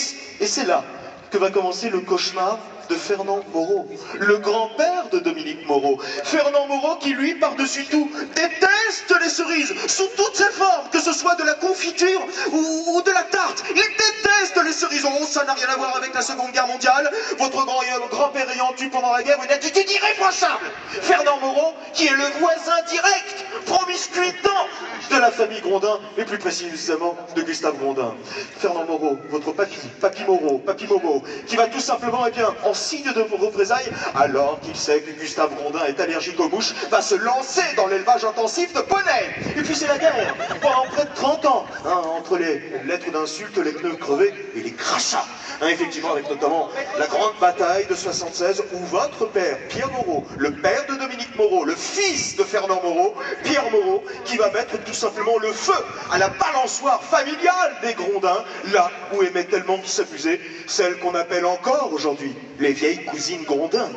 [SPEAKER 1] c'est là que va commencer le cauchemar de Fernand Moreau, le grand-père de Dominique Moreau. Fernand Moreau qui, lui, par-dessus tout, déteste les cerises, sous toutes ses formes, que ce soit de la confiture ou de la tarte. Il déteste les cerises. Oh, ça n'a rien à voir avec la Seconde Guerre mondiale. Votre grand-père ayant eu pendant la guerre une attitude irréprochable. Fernand Moreau, qui est le voisin direct, promiscuitant de la famille Grondin, et plus précisément de Gustave Grondin. Fernand Moreau, votre papy Moreau, qui va tout simplement, eh bien, en signe de représailles, alors qu'il sait que Gustave Grondin est allergique aux mouches, va se lancer dans l'élevage intensif de poneys. Et puis c'est la guerre, pendant près de 30 ans, entre les lettres d'insultes, les pneus crevés et les crachats. Effectivement, avec notamment la grande bataille de 76, où votre père, Pierre Moreau, le père de Dominique Moreau, le fils de Fernand Moreau, Pierre Moreau, qui va mettre tout simplement le feu à la balançoire familiale des Grondins, là où aimait tellement s'amuser celle qu'on appelle encore aujourd'hui les vieilles cousines Grondin.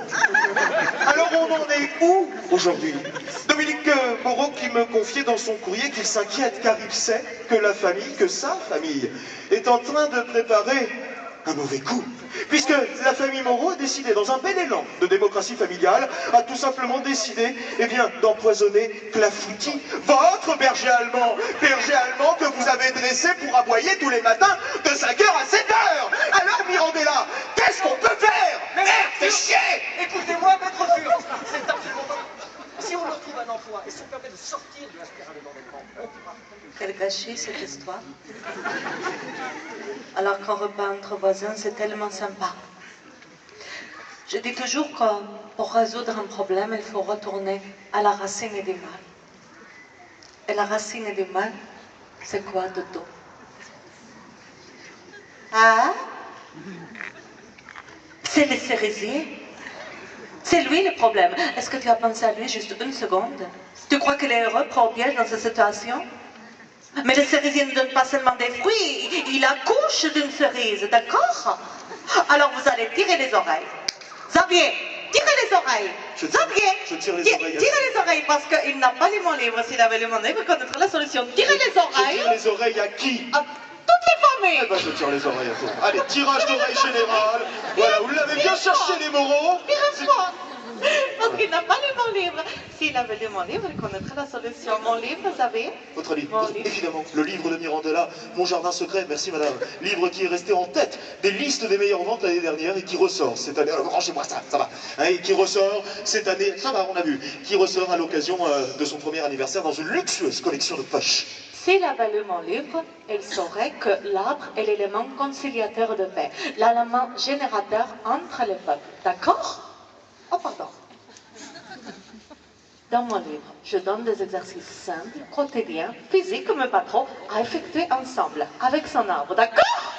[SPEAKER 1] Alors on en est où aujourd'hui? Dominique Moreau qui me confiait dans son courrier qu'il s'inquiète car il sait que la famille, que sa famille, est en train de préparer un mauvais coup, puisque la famille Moreau a décidé, dans un bel élan de démocratie familiale, a tout simplement décidé, eh bien, d'empoisonner Clafoutis, votre berger allemand que vous avez dressé pour aboyer tous les matins de 5h à 7h. Alors Mirandella, qu'est-ce qu'on peut faire? Merde, fais chier!
[SPEAKER 4] Écoutez-moi, maître Fur, c'est absolument pas... Si on leur trouve un emploi et ça permet de sortir de la spirale d'endettement, on pourra...
[SPEAKER 3] Quel gâchis cette histoire. Alors qu'un repas entre voisins, c'est tellement sympa. Je dis toujours que pour résoudre un problème, il faut retourner à la racine du mal. Et la racine du mal, c'est quoi, Dodo? Ah? C'est le cerisier. C'est lui le problème. Est-ce que tu as pensé à lui juste une seconde? Tu crois qu'il est heureux, pro-piège dans cette situation? Mais le cerisier ne donne pas seulement des fruits, il accouche d'une cerise, d'accord? Alors vous allez tirer les oreilles. Xavier, tirez les oreilles. Xavier,
[SPEAKER 1] je tire les oreilles.
[SPEAKER 3] Tirez les oreilles parce qu'il n'a pas les mains libres. S'il avait les mains libres, il connaîtrait la solution. Tirez les oreilles.
[SPEAKER 1] Je tire les oreilles à qui?
[SPEAKER 3] À toutes les familles.
[SPEAKER 1] Eh ben, je tire les oreilles à toi. Allez, tirage d'oreilles général. Voilà, vous l'avez bien cherché, les Moreaux.
[SPEAKER 3] Tirez-moi. Parce qu'il n'a pas les mains libres. S'il avait les mains libres, il connaîtrait la solution. Mon livre, vous savez?
[SPEAKER 1] Votre livre,
[SPEAKER 3] Mon livre.
[SPEAKER 1] évidemment, le livre de Mirandella, Mon jardin secret, merci madame. Livre qui est resté en tête des listes des meilleures ventes l'année dernière et qui ressort cette année. Alors rangez-moi ça, ça va. Et qui ressort cette année, ça va, on a vu, qui ressort à l'occasion de son premier anniversaire dans une luxueuse collection de poches.
[SPEAKER 3] S'il avait lu mon livre, il saurait que l'arbre est l'élément conciliateur de paix, l'élément générateur entre les peuples. D'accord? Oh, pardon. Dans mon livre, je donne des exercices simples, quotidiens, physiques mais pas trop, à effectuer ensemble, avec son arbre. D'accord?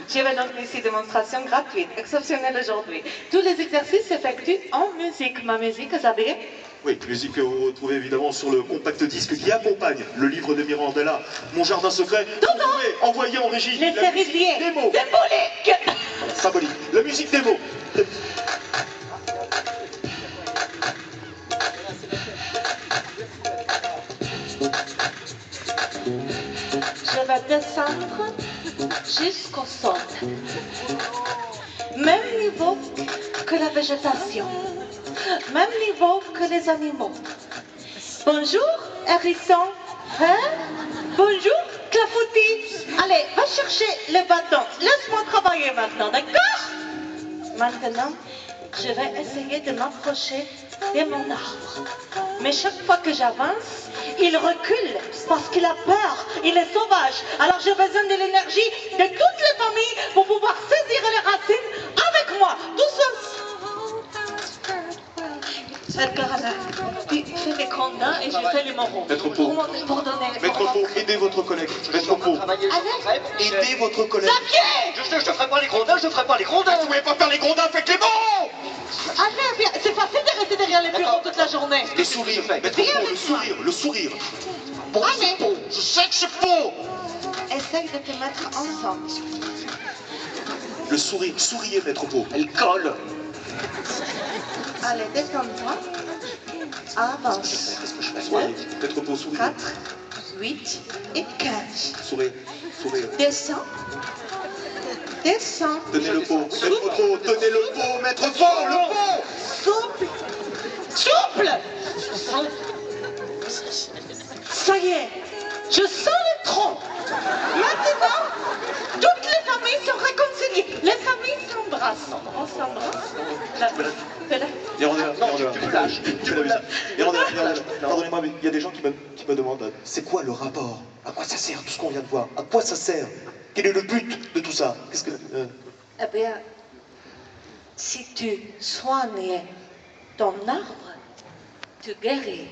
[SPEAKER 3] Je vais donc ici démonstration gratuite, exceptionnelle aujourd'hui. Tous les exercices s'effectuent en musique. Ma musique, vous savez?
[SPEAKER 1] Oui, musique que vous retrouvez évidemment sur le compact disque qui accompagne le livre de Mirandella, Mon jardin secret. Vous pouvez envoyer en régie
[SPEAKER 3] Les
[SPEAKER 1] la musique
[SPEAKER 3] cerisiers,
[SPEAKER 1] des mots.
[SPEAKER 3] symbolique.
[SPEAKER 1] Voilà, symbolique. La musique des mots.
[SPEAKER 3] Je vais descendre jusqu'au sol. Même niveau que la végétation. Même niveau que les animaux. Bonjour, hérisson. Hein? Bonjour, clafoutis. Allez, va chercher le bâton. Laisse-moi travailler maintenant, d'accord? Maintenant, je vais essayer de m'approcher de mon arbre. Mais chaque fois que j'avance, il recule parce qu'il a peur, il est sauvage. Alors j'ai besoin de l'énergie de toutes les familles pour pouvoir saisir les racines avec moi. Tous Edgar Alain, tu fais les condamns et je fais les moraux.
[SPEAKER 1] Maître Pau.
[SPEAKER 3] Pour donner les
[SPEAKER 1] Maître Pau, aidez votre collègue. Maître Pau, aidez votre collègue.
[SPEAKER 4] Je ferai pas les grondins, je ferai pas les grondins.
[SPEAKER 1] Vous voulez pas faire les grondins, faites les moraux.
[SPEAKER 3] Alain, c'est facile de rester derrière les bureaux toute la journée.
[SPEAKER 1] Le sourire, Maître Pau, le sourire. Bon, c'est Pau, je sais que c'est Pau.
[SPEAKER 3] Essaye de te mettre ensemble.
[SPEAKER 1] Le sourire, souriez, Maître Pau.
[SPEAKER 2] Elle colle.
[SPEAKER 3] Allez, détends-toi. Avance.
[SPEAKER 2] Qu'est-ce que je fais?
[SPEAKER 1] Souriez, Maître Pau, souriez.
[SPEAKER 3] 4, 8 et 15.
[SPEAKER 1] Souriez, souriez.
[SPEAKER 3] Descends. Descends.
[SPEAKER 1] Tenez le pot, Maître Pau, tenez le pot, Maître Pau, le pot.
[SPEAKER 3] Souple. Souple. Ça y est. Je sens le tronc. Maintenant, toutes les familles sont réconciliées. Les familles s'embrassent. On s'embrasse.
[SPEAKER 1] Et on est là, pardonnez-moi, mais il y a des gens qui me demandent, c'est quoi le rapport? À quoi ça sert tout ce qu'on vient de voir? À quoi ça sert? Quel est le but de tout ça? Qu'est-ce que...
[SPEAKER 3] Eh bien, si tu soignes ton arbre, tu guéris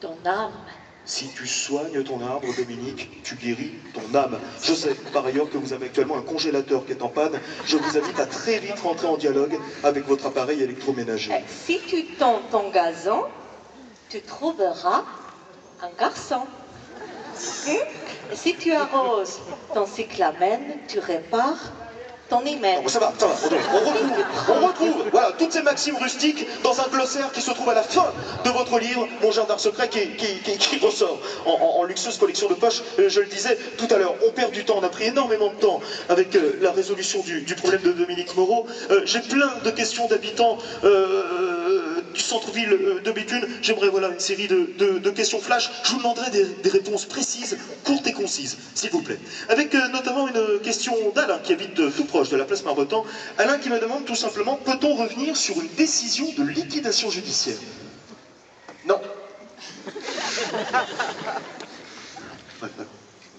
[SPEAKER 3] ton âme.
[SPEAKER 1] Si tu soignes ton arbre, Dominique, tu guéris ton âme. Je sais par ailleurs que vous avez actuellement un congélateur qui est en panne. Je vous invite à très vite rentrer en dialogue avec votre appareil électroménager.
[SPEAKER 3] Si tu tends ton gazon, tu trouveras un garçon. Et si tu arroses ton cyclamène, tu répares ton hymen.
[SPEAKER 1] Bon, ça va, on retrouve, voilà, toutes ces maximes rustiques dans un glossaire qui se trouve à la fin de votre livre, Mon jardin secret, qui ressort en luxueuse collection de poches. Je le disais tout à l'heure, on perd du temps, on a pris énormément de temps avec la résolution du problème de Dominique Moreau. J'ai plein de questions d'habitants du centre-ville de Béthune. J'aimerais, voilà, une série de questions flash. Je vous demanderai des réponses précises, courtes et concises, s'il vous plaît. Avec notamment une question d'Alain, qui habite tout proche de la place Marmottan. Alain qui me demande tout simplement, peut-on revenir sur une décision de liquidation judiciaire? Non.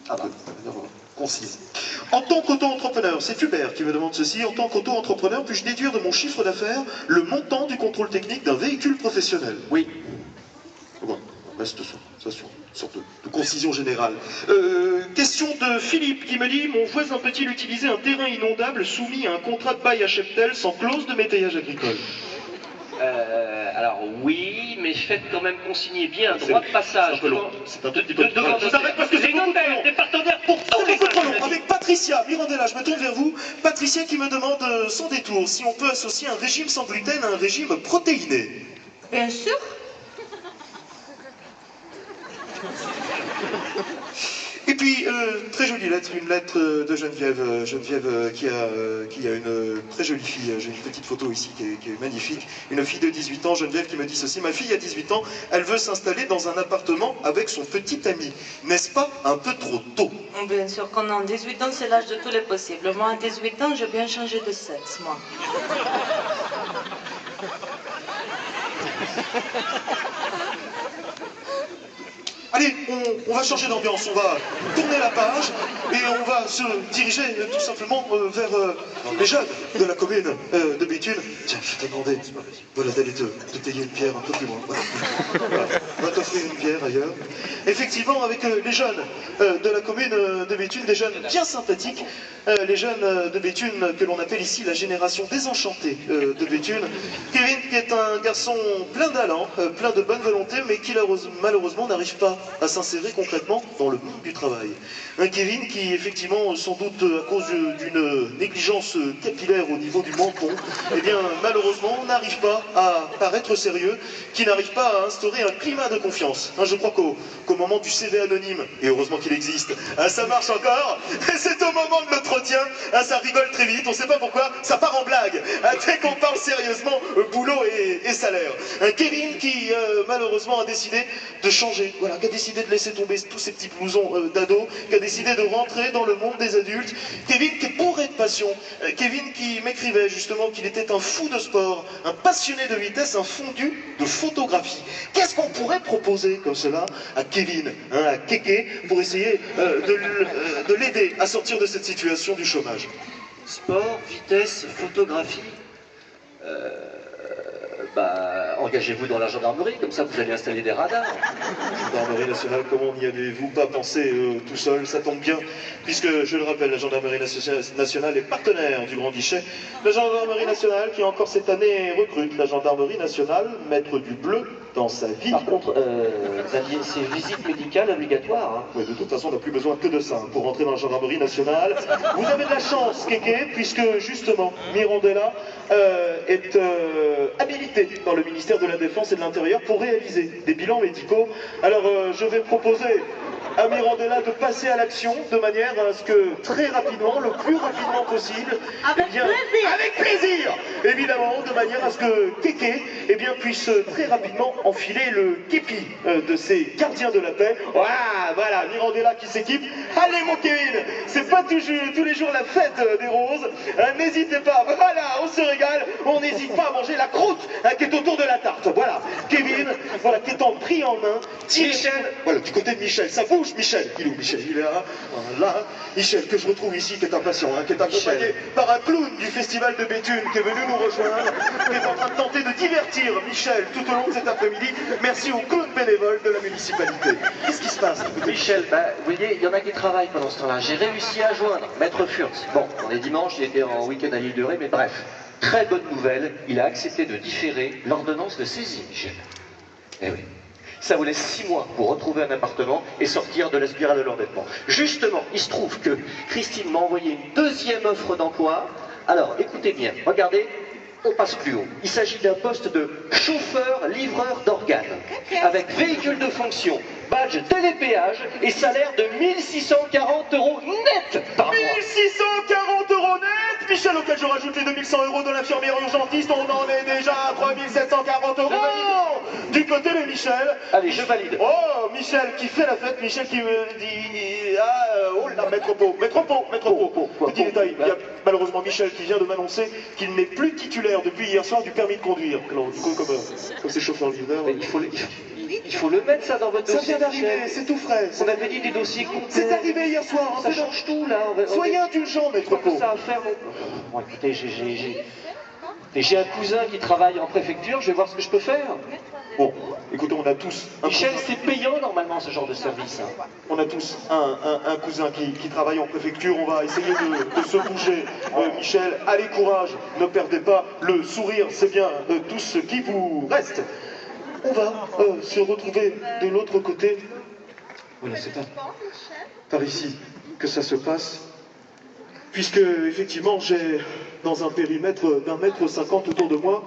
[SPEAKER 1] Ah bah, concise. En tant qu'auto-entrepreneur, c'est Hubert qui me demande ceci, en tant qu'auto-entrepreneur, puis-je déduire de mon chiffre d'affaires le montant du contrôle technique d'un véhicule professionnel? Oui. Bon, on reste sur une sorte de concision générale. Question de Philippe qui me dit, mon voisin peut-il utiliser un terrain inondable soumis à un contrat de bail à cheptel sans clause de métayage agricole?
[SPEAKER 2] Alors oui, mais faites quand même consigner bien un droit de passage.
[SPEAKER 1] C'est un petit peu long.
[SPEAKER 2] Je vous arrête parce que c'est notaire, des partenaires pour tous les
[SPEAKER 1] long. Avec Patricia Mirandella, je me tourne vers vous. Patricia qui me demande sans détour si on peut associer un régime sans gluten à un régime protéiné.
[SPEAKER 3] Bien sûr.
[SPEAKER 1] Et puis, très jolie lettre, une lettre de Geneviève, qui a une très jolie fille, j'ai une petite photo ici qui est magnifique, une fille de 18 ans, Geneviève qui me dit ceci, ma fille a 18 ans, elle veut s'installer dans un appartement avec son petit ami, n'est-ce pas un peu trop tôt?
[SPEAKER 3] Bien sûr qu'on a 18 ans, c'est l'âge de tous les possibles. Moi, à 18 ans, j'ai bien changé de sexe, moi.
[SPEAKER 1] Allez, on va changer d'ambiance, on va tourner la page et on va se diriger tout simplement vers les jeunes de la commune de Béthune. Tiens, je t'ai demandé, voilà, d'aller te payer une bière un peu plus loin. Voilà. On va t'offrir une bière ailleurs. Effectivement, avec les jeunes de la commune de Béthune, des jeunes bien sympathiques, les jeunes de Béthune que l'on appelle ici la génération désenchantée de Béthune. Kevin qui est un garçon plein d'allant, plein de bonne volonté, mais qui malheureusement n'arrive pas à s'insérer concrètement dans le monde du travail. Un Kevin qui, effectivement, sans doute à cause d'une négligence capillaire au niveau du menton, eh bien, malheureusement, n'arrive pas à paraître sérieux, qui n'arrive pas à instaurer un climat de confiance. Je crois qu'au moment du CV anonyme, et heureusement qu'il existe, ça marche encore, et c'est au moment de l'entretien, ça rigole très vite, on ne sait pas pourquoi, ça part en blague. Dès qu'on parle sérieusement, boulot et salaire. Un Kevin qui, malheureusement, a décidé de changer, voilà, qui a décidé de laisser tomber tous ces petits blousons d'ado, qui a décidé de rentrer dans le monde des adultes. Kevin qui est bourré de passion, Kevin qui m'écrivait justement qu'il était un fou de sport, un passionné de vitesse, un fondu de photographie. Qu'est-ce qu'on pourrait proposer comme cela à Kevin, à Kéké, pour essayer de l'aider à sortir de cette situation du chômage?
[SPEAKER 2] Sport, vitesse, photographie.
[SPEAKER 4] engagez-vous dans la gendarmerie, comme ça vous allez installer des radars.
[SPEAKER 1] Gendarmerie nationale, comment n'y avez-vous pas pensé tout seul? Ça tombe bien, puisque, je le rappelle, la Gendarmerie nationale est partenaire du Grand Guichet. La Gendarmerie nationale qui encore cette année recrute la Gendarmerie nationale, mettre du bleu dans sa vie.
[SPEAKER 4] Par contre, Xavier, c'est visite médicale obligatoire. Hein.
[SPEAKER 1] Ouais, de toute façon, on n'a plus besoin que de ça hein, pour rentrer dans la Gendarmerie nationale. Vous avez de la chance, Kéké, puisque justement, Mirandella est habilité dans le ministère de la Défense et de l'Intérieur pour réaliser des bilans médicaux. Alors, je vais proposer à Mirandella de passer à l'action de manière à ce que très rapidement, le plus rapidement possible,
[SPEAKER 3] Avec plaisir.
[SPEAKER 1] avec plaisir, évidemment, de manière à ce que Kéké puisse très rapidement enfiler le képi de ses gardiens de la paix. Voilà, Mirandella qui s'équipe. Allez mon Kevin, c'est pas tous les jours la fête des roses. N'hésitez pas, voilà, on se régale, on n'hésite pas à manger la croûte qui est autour de la tarte. Voilà, Kevin, voilà, qui est pris en main. Michel, voilà, du côté de Michel, ça bouge. Michel, il est où Michel? Il est là, voilà. Michel, que je retrouve ici, qui est impatient, hein, qui est accompagné par un clown du festival de Béthune, qui est venu nous rejoindre, qui est en train de tenter de divertir Michel tout au long de cet après-midi. Merci aux clowns bénévoles de la municipalité. Qu'est-ce qui se passe?
[SPEAKER 4] Michel, vous voyez, il y en a qui travaillent pendant ce temps-là. J'ai réussi à joindre Maître Furtz. Bon, on est dimanche, il était en week-end à l'île de Ré, mais bref. Très bonne nouvelle, il a accepté de différer l'ordonnance de saisie, Michel. Eh oui. Ça vous laisse 6 mois pour retrouver un appartement et sortir de la spirale de l'endettement. Justement, il se trouve que Christine m'a envoyé une deuxième offre d'emploi. Alors, écoutez bien, regardez, on passe plus haut. Il s'agit d'un poste de chauffeur-livreur d'organes, avec véhicule de fonction, badge télépéage et salaire de 1640 € net par mois.
[SPEAKER 1] 1640 € net, Michel, auquel je rajoute les 2100 € de l'infirmière urgentiste, on en est déjà à 3740 €. Du côté de Michel.
[SPEAKER 4] Allez, je valide.
[SPEAKER 1] Oh, Michel qui fait la fête, Michel qui me dit... oh là, maître Pau. Petit détail, il y a malheureusement Michel qui vient de m'annoncer qu'il n'est plus titulaire depuis hier soir du permis de conduire. Alors du coup, comme c'est chauffeur-livreur...
[SPEAKER 4] Il faut le mettre ça dans votre
[SPEAKER 1] Ça
[SPEAKER 4] dossier.
[SPEAKER 1] vient d'arriver, c'est tout frais.
[SPEAKER 4] On avait dit des dossiers complets.
[SPEAKER 1] C'est arrivé hier soir.
[SPEAKER 4] Ça change tout là.
[SPEAKER 1] Soyez indulgent, maître Pau.
[SPEAKER 4] Ça à faire. Bon, écoutez, j'ai un cousin qui travaille en préfecture, je vais voir ce que je peux faire.
[SPEAKER 1] Bon, écoutez, on a tous...
[SPEAKER 4] Michel, c'est payant normalement ce genre de service. Hein.
[SPEAKER 1] On a tous un cousin qui travaille en préfecture, on va essayer de se bouger. Michel, allez, courage, ne perdez pas le sourire, c'est bien tout ce qui vous reste. On va se retrouver de l'autre côté. Voilà, c'est par ici que ça se passe. Puisque, effectivement, j'ai, dans un périmètre d'1,50 m autour de moi,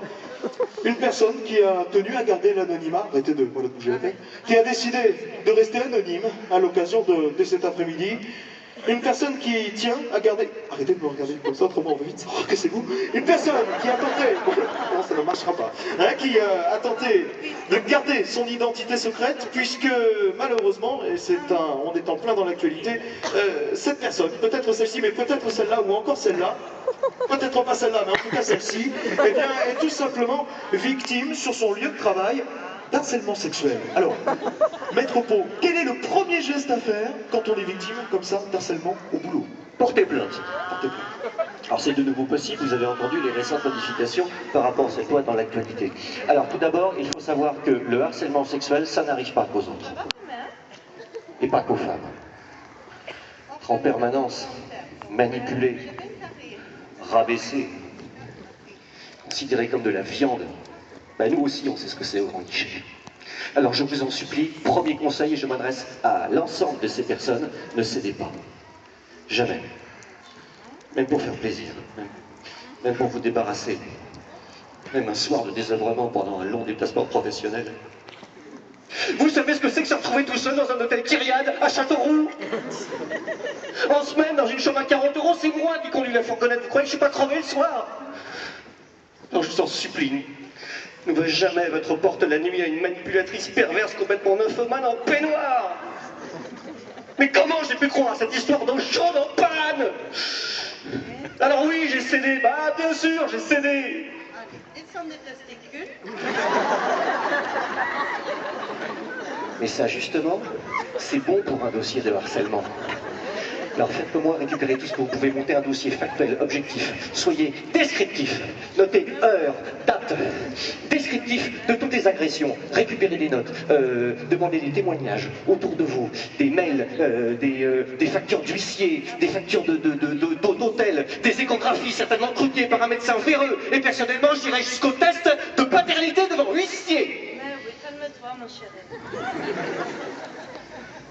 [SPEAKER 1] une personne qui a tenu à garder l'anonymat, arrêtez de bouger la tête, qui a décidé de rester anonyme à l'occasion de cet après-midi. Une personne qui tient à garder... Arrêtez de me regarder comme ça, autrement on va vite savoir que c'est vous. Une personne qui a tenté... Non, ça ne marchera pas. Hein, qui a tenté de garder son identité secrète, puisque malheureusement, et on est en plein dans l'actualité, cette personne, peut-être celle-ci, mais peut-être celle-là, ou encore celle-là, peut-être pas celle-là, mais en tout cas celle-ci, eh bien, est tout simplement victime sur son lieu de travail d'harcèlement sexuel. Alors, maître Pau, quel est le premier geste à faire quand on est victime comme ça d'harcèlement au boulot?
[SPEAKER 4] Portez plainte.
[SPEAKER 1] Portez plainte.
[SPEAKER 4] Alors c'est de nouveau possible, vous avez entendu les récentes modifications par rapport à cette loi dans l'actualité. Alors tout d'abord, il faut savoir que le harcèlement sexuel, ça n'arrive pas qu'aux autres. Et pas qu'aux femmes. Être en permanence manipulé, rabaissé, considéré comme de la viande. Ben, nous aussi, on sait ce que c'est au Grand Guichet. Alors, je vous en supplie, premier conseil, et je m'adresse à l'ensemble de ces personnes, ne cédez pas. Jamais. Même pour faire plaisir. Même pour vous débarrasser. Même un soir de désœuvrement pendant un long déplacement professionnel. Vous savez ce que c'est que se retrouver tout seul dans un hôtel Kyriade à Châteauroux? En semaine, dans une chambre à 40 €, c'est moi qui conduis la fourgonnette. Vous croyez que je suis pas crevé le soir? Alors, je vous en supplie. N'ouvrez jamais votre porte la nuit à une manipulatrice perverse complètement nymphomane en peignoir. Mais comment j'ai pu croire à cette histoire d'eau chaude en panne? Alors oui, j'ai cédé. Bah bien sûr, j'ai cédé.
[SPEAKER 3] Descendre des testicules.
[SPEAKER 4] Mais ça justement, c'est bon pour un dossier de harcèlement. Alors faites comme moi, récupérez tout ce que vous pouvez, monter un dossier factuel, objectif. Soyez descriptif. Notez heure, date, descriptif de toutes les agressions. Récupérez des notes, demandez des témoignages autour de vous, des mails, des factures d'huissier, des factures d'hôtel, des échographies certainement truquées par un médecin véreux. Et personnellement, j'irai jusqu'au test de paternité devant huissier.
[SPEAKER 3] Mais oui, calme-toi, mon chéri.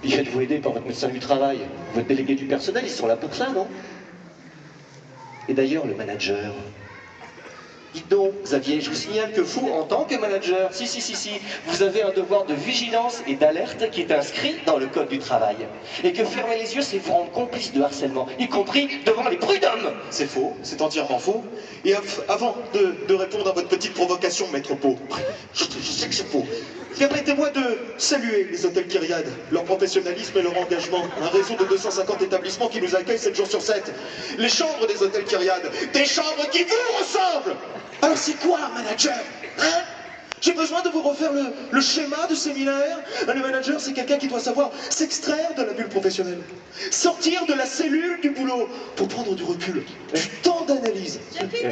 [SPEAKER 4] Puis faites-vous aider par votre médecin du travail, votre délégué du personnel, ils sont là pour ça, non? Et d'ailleurs, le manager. Dites donc, Xavier, je vous signale que vous, en tant que manager, si, vous avez un devoir de vigilance et d'alerte qui est inscrit dans le code du travail. Et que fermer les yeux, c'est vous rendre complice de harcèlement, y compris devant les prud'hommes.
[SPEAKER 1] C'est faux, c'est entièrement faux. Et avant de répondre à votre petite provocation, maître Pau, je sais que c'est faux. Permettez-moi de saluer les hôtels Kyriade, leur professionnalisme et leur engagement. Un réseau de 250 établissements qui nous accueillent 7 jours sur 7. Les chambres des hôtels Kyriade, des chambres qui vous ressemblent. Alors c'est quoi un manager, hein? J'ai besoin de vous refaire le schéma de séminaire. Le manager, c'est quelqu'un qui doit savoir s'extraire de la bulle professionnelle, sortir de la cellule du boulot pour prendre du recul, du temps d'analyse.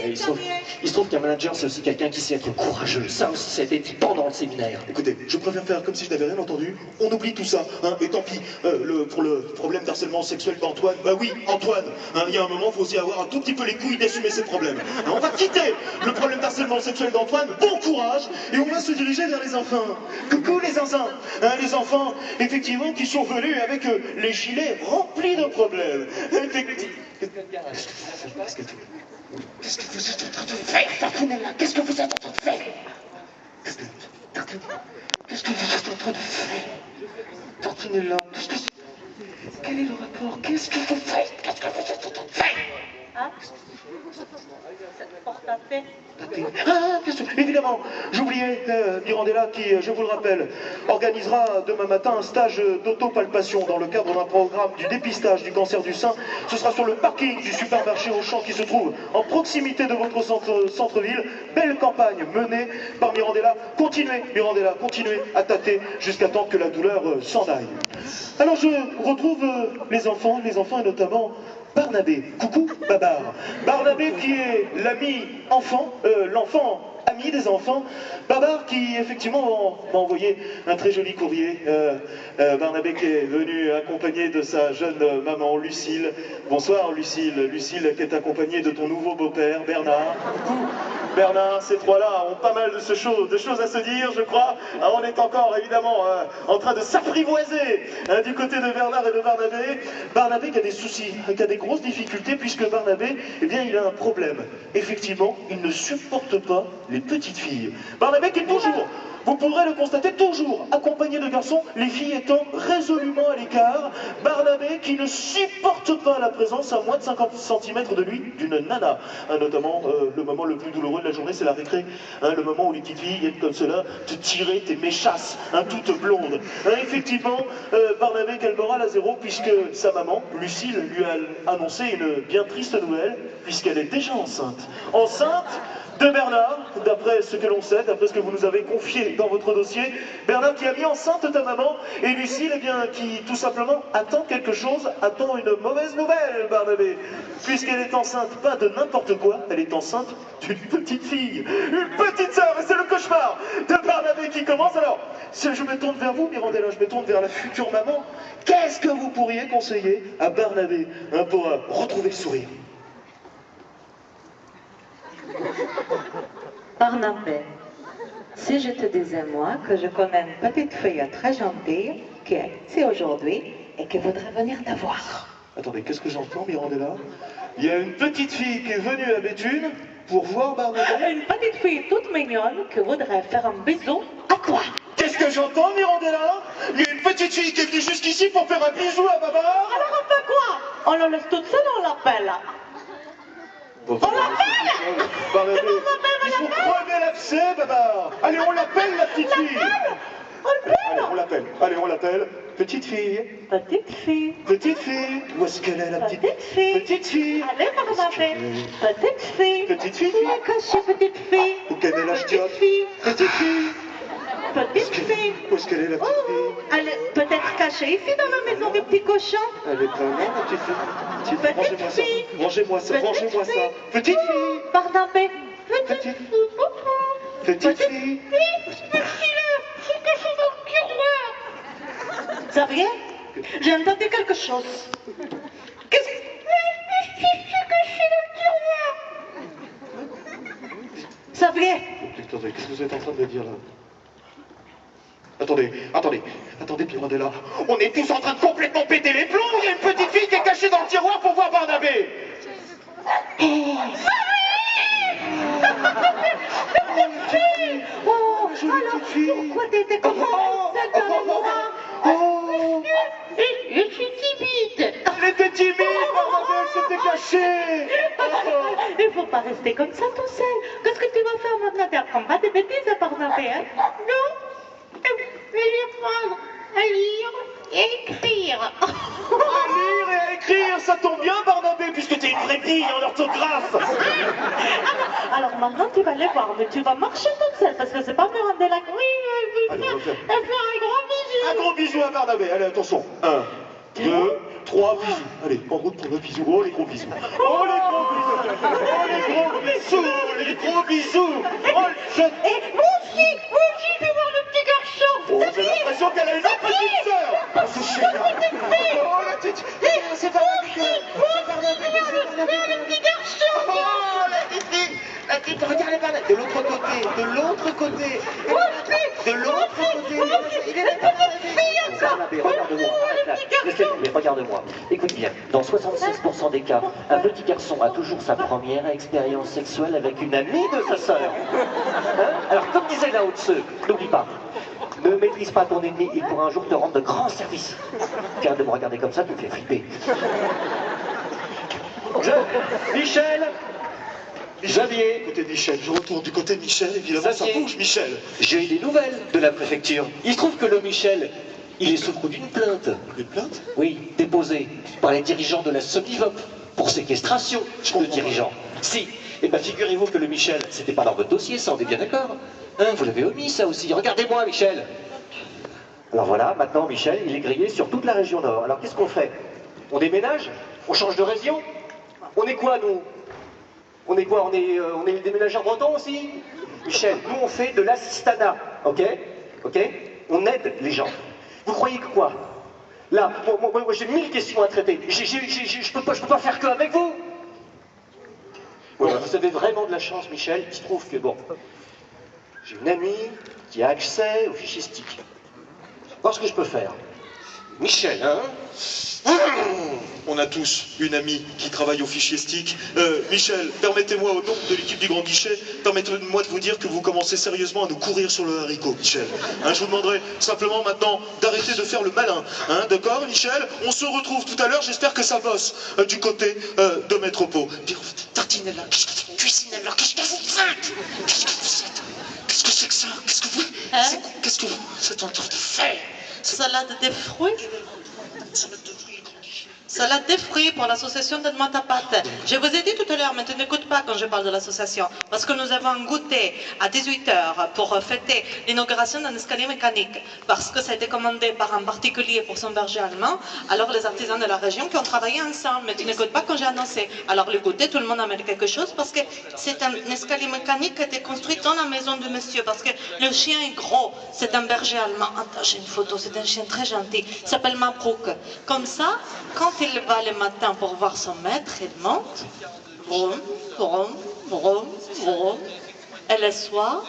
[SPEAKER 4] Il se trouve qu'un manager, c'est aussi quelqu'un qui sait être courageux. Ça aussi, ça a été dit pendant le séminaire.
[SPEAKER 1] Écoutez, je préfère faire comme si je n'avais rien entendu. On oublie tout ça, hein, et tant pis. Pour le problème d'harcèlement sexuel d'Antoine, bah oui, Antoine, hein, il y a un moment, il faut aussi avoir un tout petit peu les couilles d'assumer ses problèmes. Hein, on va quitter le problème d'harcèlement sexuel d'Antoine, bon courage, et on va se diriger vers les enfants. Coucou les zinzins, hein, les enfants, effectivement, qui sont venus avec les gilets remplis de problèmes. Qu'est-ce que vous êtes en train de faire, Tartinella? Qu'est-ce que vous êtes en train de faire? Qu'est-ce que vous êtes en train de faire? Tartinella, quel est le rapport? Qu'est-ce que vous faites? Qu'est-ce que vous êtes en train de faire?
[SPEAKER 3] Hein? Cette porte à paix.
[SPEAKER 1] Ah, évidemment, j'oubliais Mirandella qui, je vous le rappelle, organisera demain matin un stage d'autopalpation dans le cadre d'un programme du dépistage du cancer du sein. Ce sera sur le parking du supermarché Auchan qui se trouve en proximité de votre centre-ville. Belle campagne menée par Mirandella. Continuez, Mirandella, continuez à tâter jusqu'à temps que la douleur s'en aille. Alors je retrouve les enfants et notamment Barnabé, coucou Babar. Barnabé qui est l'ami enfant, l'enfant ami des enfants. Babar qui effectivement m'a envoyé un très joli courrier. Barnabé qui est venu accompagné de sa jeune maman Lucille. Bonsoir Lucille. Lucille qui est accompagnée de ton nouveau beau-père Bernard. Coucou Bernard, ces trois-là ont pas mal de choses à se dire, je crois. Alors, on est encore évidemment en train de s'apprivoiser du côté de Bernard et de Barnabé. Barnabé qui a des soucis, qui a des grosses difficultés, puisque Barnabé, eh bien, il a un problème. Effectivement, il ne supporte pas les petites filles. Barnabé qui est toujours, vous pourrez le constater, toujours accompagné de garçons, les filles étant résolument à l'écart. Barnabé qui ne supporte pas la présence à moins de 50 cm de lui d'une nana. Notamment, le moment le plus douloureux de la journée, c'est la récré. Le moment où les petites filles viennent comme cela te tirer tes méchasses, toutes blondes. Effectivement, Barnabé quel moral à zéro, puisque sa maman, Lucille, lui a annoncé une bien triste nouvelle, puisqu'elle est déjà enceinte. Enceinte de Bernard, d'après ce que l'on sait, d'après ce que vous nous avez confié dans votre dossier. Bernard qui a mis enceinte ta maman, et Lucille, eh bien, qui tout simplement attend quelque chose, attend une mauvaise nouvelle, Barnabé. Puisqu'elle est enceinte, pas de n'importe quoi, elle est enceinte d'une petite fille, une petite sœur, et c'est le cauchemar de Barnabé qui commence. Alors, si je me tourne vers vous, Mirandella, je me tourne vers la future maman, qu'est-ce que vous pourriez conseiller à Barnabé pour retrouver le sourire?
[SPEAKER 5] Barnabé, si je te disais moi que je connais une petite fille très gentille qui est ici aujourd'hui et qui voudrait venir te voir.
[SPEAKER 1] Attendez, qu'est-ce que j'entends, Mirandella? Il y a une petite fille qui est venue à Béthune pour voir Barnabé.
[SPEAKER 5] Une petite fille toute mignonne qui voudrait faire un bisou à toi.
[SPEAKER 1] Qu'est-ce que j'entends, Mirandella? Il y a une petite fille qui est venue jusqu'ici pour faire un bisou à Babar.
[SPEAKER 5] Alors on fait quoi? On le laisse toute seule ou on l'appelle?
[SPEAKER 1] On l'appelle! Barnabé, il faut crever l'abcès, Babar. Allez, on l'appelle, la petite fille. Allez, on l'appelle. Allez, on l'appelle. Petite fille.
[SPEAKER 5] Petite fille.
[SPEAKER 1] Petite fille. Où est-ce qu'elle est, la petite
[SPEAKER 5] fille?
[SPEAKER 1] Petite fille.
[SPEAKER 5] Allez, Barnabé. Petite fille.
[SPEAKER 1] Petite fille.
[SPEAKER 5] Où est cachée, petite fille?
[SPEAKER 1] Où qu'elle est, la
[SPEAKER 5] Petite
[SPEAKER 1] ch'tiote?
[SPEAKER 5] fille.
[SPEAKER 1] Petite fille.
[SPEAKER 5] petite fille.
[SPEAKER 1] Où est-ce qu'elle est, la petite fille?
[SPEAKER 5] Elle est peut-être cachée ici dans la maison du petit cochon.
[SPEAKER 1] Elle est pas là, la petite fille.
[SPEAKER 5] Petite
[SPEAKER 1] Rangez-moi ça.
[SPEAKER 5] fille.
[SPEAKER 1] Rangez-moi ça.
[SPEAKER 5] Petite
[SPEAKER 1] Rangez-moi ça.
[SPEAKER 5] fille.
[SPEAKER 1] Petite fille.
[SPEAKER 5] Barnabé.
[SPEAKER 1] Petite
[SPEAKER 5] Petite
[SPEAKER 1] fille.
[SPEAKER 5] fille.
[SPEAKER 1] Petite fille.
[SPEAKER 5] Xavier, j'ai entendu quelque chose. Qu'est-ce que c'est caché dans le tiroir? Xavier,
[SPEAKER 1] Attendez, qu'est-ce que vous êtes en train de me dire là? Attendez, Pirandella. On est tous en train de complètement péter les plombs. Il y a une petite fille qui est cachée dans le tiroir pour voir Barnabé.
[SPEAKER 5] oh, alors pourquoi t'étais comme ça dans les bras? Je suis timide.
[SPEAKER 1] Elle était timide, Barnabé, elle s'était cachée.
[SPEAKER 5] Il faut pas rester comme ça tout seul. Qu'est-ce que tu vas faire maintenant? Tu apprends pas des bêtises à Barnabé, hein? Non, je vais apprendre à lire et écrire.
[SPEAKER 1] À lire et à écrire, ça tombe bien, Barnabé, puisque t'es une vraie bille en orthographe.
[SPEAKER 5] Alors maintenant tu vas aller voir, mais tu vas marcher toute seule parce que c'est pas Mirandella. Oui, elle
[SPEAKER 1] Allez, on va faire.
[SPEAKER 5] faire un grand bisou.
[SPEAKER 1] Un gros bisou à Barnabé. Allez, attention. 1, 2, 3 bisous. Allez, en route pour le bisou. Oh, les gros bisous. Oh, les gros bisous. Oh, les gros bisous. Les gros bisous. Oh, je...
[SPEAKER 5] Et moi aussi, je vais voir le petit garçon.
[SPEAKER 1] Oh, j'ai l'impression qu'elle a une autre petite sœur. Oh, c'est génial. Oh, la petite... C'est Barnabé. C'est Barnabé.
[SPEAKER 5] Le petit garçon.
[SPEAKER 1] Oh, la petite fille. La petite... Regardez Barnabé. De l'autre côté. De l'autre côté. De l'autre côté. Il est là, Barnabé.
[SPEAKER 4] Barnabé, regarde-moi, arrête là. Laissez tomber, regarde-moi. Écoute bien, dans 76% des cas, un petit garçon a toujours sa première expérience sexuelle avec une amie de sa sœur. Hein? Alors, comme disait Lao Tzu, n'oublie pas, ne maîtrise pas ton ennemi, il pourra un jour te rendre de grands services. Tiens, de me regarder comme ça, tu me fais flipper. Michel, Xavier,
[SPEAKER 1] Côté de Michel, je retourne du côté de Michel, évidemment ça
[SPEAKER 4] Xavier.
[SPEAKER 1] bouge, Michel.
[SPEAKER 4] j'ai des nouvelles de la préfecture. Il se trouve que le Michel, il est sous le coup d'une plainte.
[SPEAKER 1] Une plainte?
[SPEAKER 4] Oui, déposé par les dirigeants de la Somnivop pour séquestration de dirigeants. Si, et bien figurez-vous que le Michel, c'était pas dans votre dossier, ça on est bien d'accord. Hein, vous l'avez omis ça aussi, regardez-moi Michel. Alors voilà, maintenant Michel, il est grillé sur toute la région nord. Alors qu'est-ce qu'on fait? On déménage? On change de région? On est quoi nous? On est quoi? On est les déménageurs bretons aussi? Michel, nous on fait de l'assistanat, ok? Ok? On aide les gens. Vous croyez que quoi? Là, moi j'ai 1000 questions à traiter. Je peux pas faire que avec vous. Voilà, vous avez vraiment de la chance, Michel. Il se trouve que, bon, j'ai une amie qui a accès aux fichiers STIC. Voir ce que je peux faire. Michel, hein?
[SPEAKER 1] On a tous une amie qui travaille au fichier STIC. Michel, permettez-moi au nom de l'équipe du Grand Guichet, permettez-moi de vous dire que vous commencez sérieusement à nous courir sur le haricot, Michel. Hein, je vous demanderai simplement maintenant d'arrêter de faire le malin. Hein, d'accord, Michel? On se retrouve tout à l'heure, j'espère que ça bosse du côté de Métropo. Tartinella, qu'est-ce que c'est? Cuisinella, qu'est-ce que vous faites? Qu'est-ce que vous êtes? Qu'est-ce que c'est que ça? Qu'est-ce que vous...
[SPEAKER 3] Hein?
[SPEAKER 1] Qu'est-ce que vous êtes en train de faire?
[SPEAKER 3] Salade de fruits. Salade de fruits pour l'association de Matapat. Je vous ai dit tout à l'heure, mais tu n'écoutes pas quand je parle de l'association, parce que nous avons un goûter à 18h pour fêter l'inauguration d'un escalier mécanique, parce que ça a été commandé par un particulier pour son berger allemand, alors les artisans de la région qui ont travaillé ensemble, mais tu n'écoutes pas quand j'ai annoncé. Alors le goûter, tout le monde a mis quelque chose, parce que c'est un escalier mécanique qui a été construit dans la maison de monsieur, parce que le chien est gros, c'est un berger allemand. Attends, j'ai une photo, c'est un chien très gentil, il s'appelle Mabrouk. Comme ça, quand il va le matin pour voir son maître, il monte, vroom, vroom, vroom, vroom, et le soir,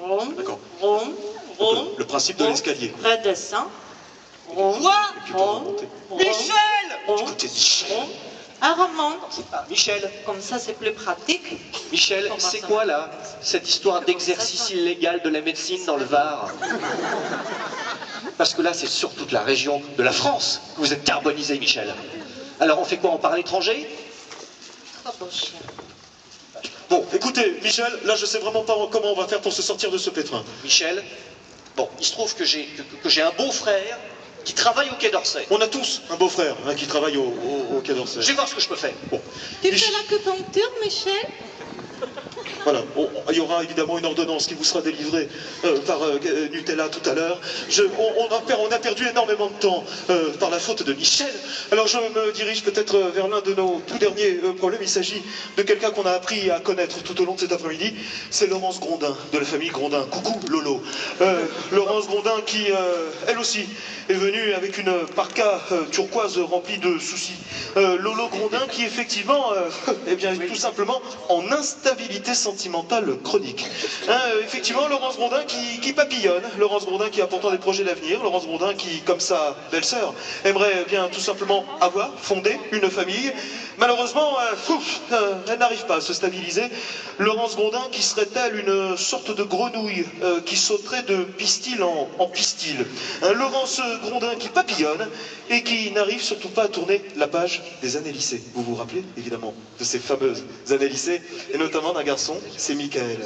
[SPEAKER 3] vroom,
[SPEAKER 1] D'accord.
[SPEAKER 3] vroom, vroom,
[SPEAKER 1] Le principe de
[SPEAKER 3] vroom,
[SPEAKER 1] l'escalier, quoi.
[SPEAKER 3] redescend, vroom,
[SPEAKER 1] Et puis pour
[SPEAKER 3] vroom,
[SPEAKER 1] remonter.
[SPEAKER 3] vroom, vroom,
[SPEAKER 1] Écoutez, Michel.
[SPEAKER 3] vroom, elle remonte.
[SPEAKER 4] Michel,
[SPEAKER 3] Comme ça, c'est plus pratique.
[SPEAKER 4] Michel,
[SPEAKER 3] Comment
[SPEAKER 4] c'est
[SPEAKER 3] ça?
[SPEAKER 4] quoi là, cette histoire d'exercice illégal de la médecine dans le Var? Parce que là, c'est sur toute la région de la France que vous êtes carbonisé, Michel. Alors on fait quoi? On part à l'étranger?
[SPEAKER 3] Trop beau chien.
[SPEAKER 1] Bon, écoutez, Michel, là je sais vraiment pas comment on va faire pour se sortir de ce pétrin.
[SPEAKER 4] Michel, bon, il se trouve que j'ai un beau-frère qui travaille au Quai d'Orsay.
[SPEAKER 1] On a tous un beau-frère hein, qui travaille au Quai d'Orsay.
[SPEAKER 4] Je vais voir ce que je peux faire.
[SPEAKER 1] Bon.
[SPEAKER 3] Tu
[SPEAKER 1] Mich-
[SPEAKER 3] fais l'acupuncture, Michel?
[SPEAKER 1] Voilà, il y aura évidemment une ordonnance qui vous sera délivrée par Nutella tout à l'heure. On a perdu énormément de temps par la faute de Michel. Alors je me dirige peut-être vers l'un de nos tout derniers problèmes. Il s'agit de quelqu'un qu'on a appris à connaître tout au long de cet après-midi. C'est Laurence Grondin, de la famille Grondin. Coucou Lolo. Laurence Grondin qui, elle aussi, est venue avec une parka turquoise remplie de soucis. Lolo Grondin qui effectivement, eh bien, est tout simplement en instabilité sentimentale chronique. Effectivement, Laurence Grondin qui papillonne, Laurence Grondin qui a pourtant des projets d'avenir, Laurence Grondin qui, comme sa belle-sœur, aimerait bien tout simplement fonder une famille. Malheureusement, elle n'arrive pas à se stabiliser. Laurence Grondin qui serait-elle une sorte de grenouille qui sauterait de pistil en pistil. Laurence Grondin qui papillonne et qui n'arrive surtout pas à tourner la page des années lycée. Vous vous rappelez évidemment de ces fameuses années lycée, et notamment d'un garçon, c'est Michael.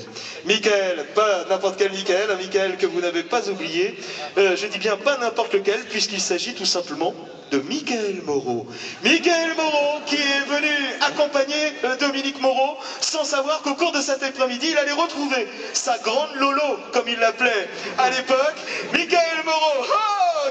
[SPEAKER 1] Michael, pas n'importe quel Michael, un Michael que vous n'avez pas oublié. Je dis bien pas n'importe lequel, puisqu'il s'agit tout simplement de Mickaël Moreau. Mickaël Moreau qui est venu accompagner Dominique Moreau sans savoir qu'au cours de cet après-midi, il allait retrouver sa grande Lolo, comme il l'appelait à l'époque. Mickaël Moreau,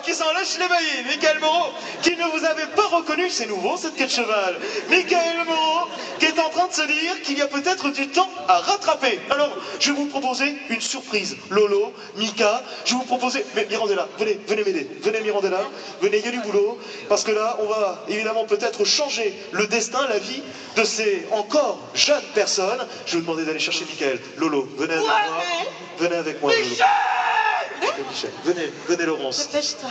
[SPEAKER 1] qui s'en lâche les bailles. Mickaël Moreau qui ne vous avait pas reconnu, c'est nouveau cette queue de cheval. Mickaël Moreau qui est en train de se dire qu'il y a peut-être du temps à rattraper. Alors, je vais vous proposer une surprise. Lolo, Mika, je vais vous proposer... Mais Mirandella, venez m'aider. Venez Mirandella, venez, il y a du boulot. Parce que là, on va évidemment peut-être changer le destin, la vie de ces encore jeunes personnes. Je vais vous demander d'aller chercher Mickaël. Lolo, venez avec moi. Venez avec moi, Lolo. Michel, venez Laurence.
[SPEAKER 3] Dépêche-toi.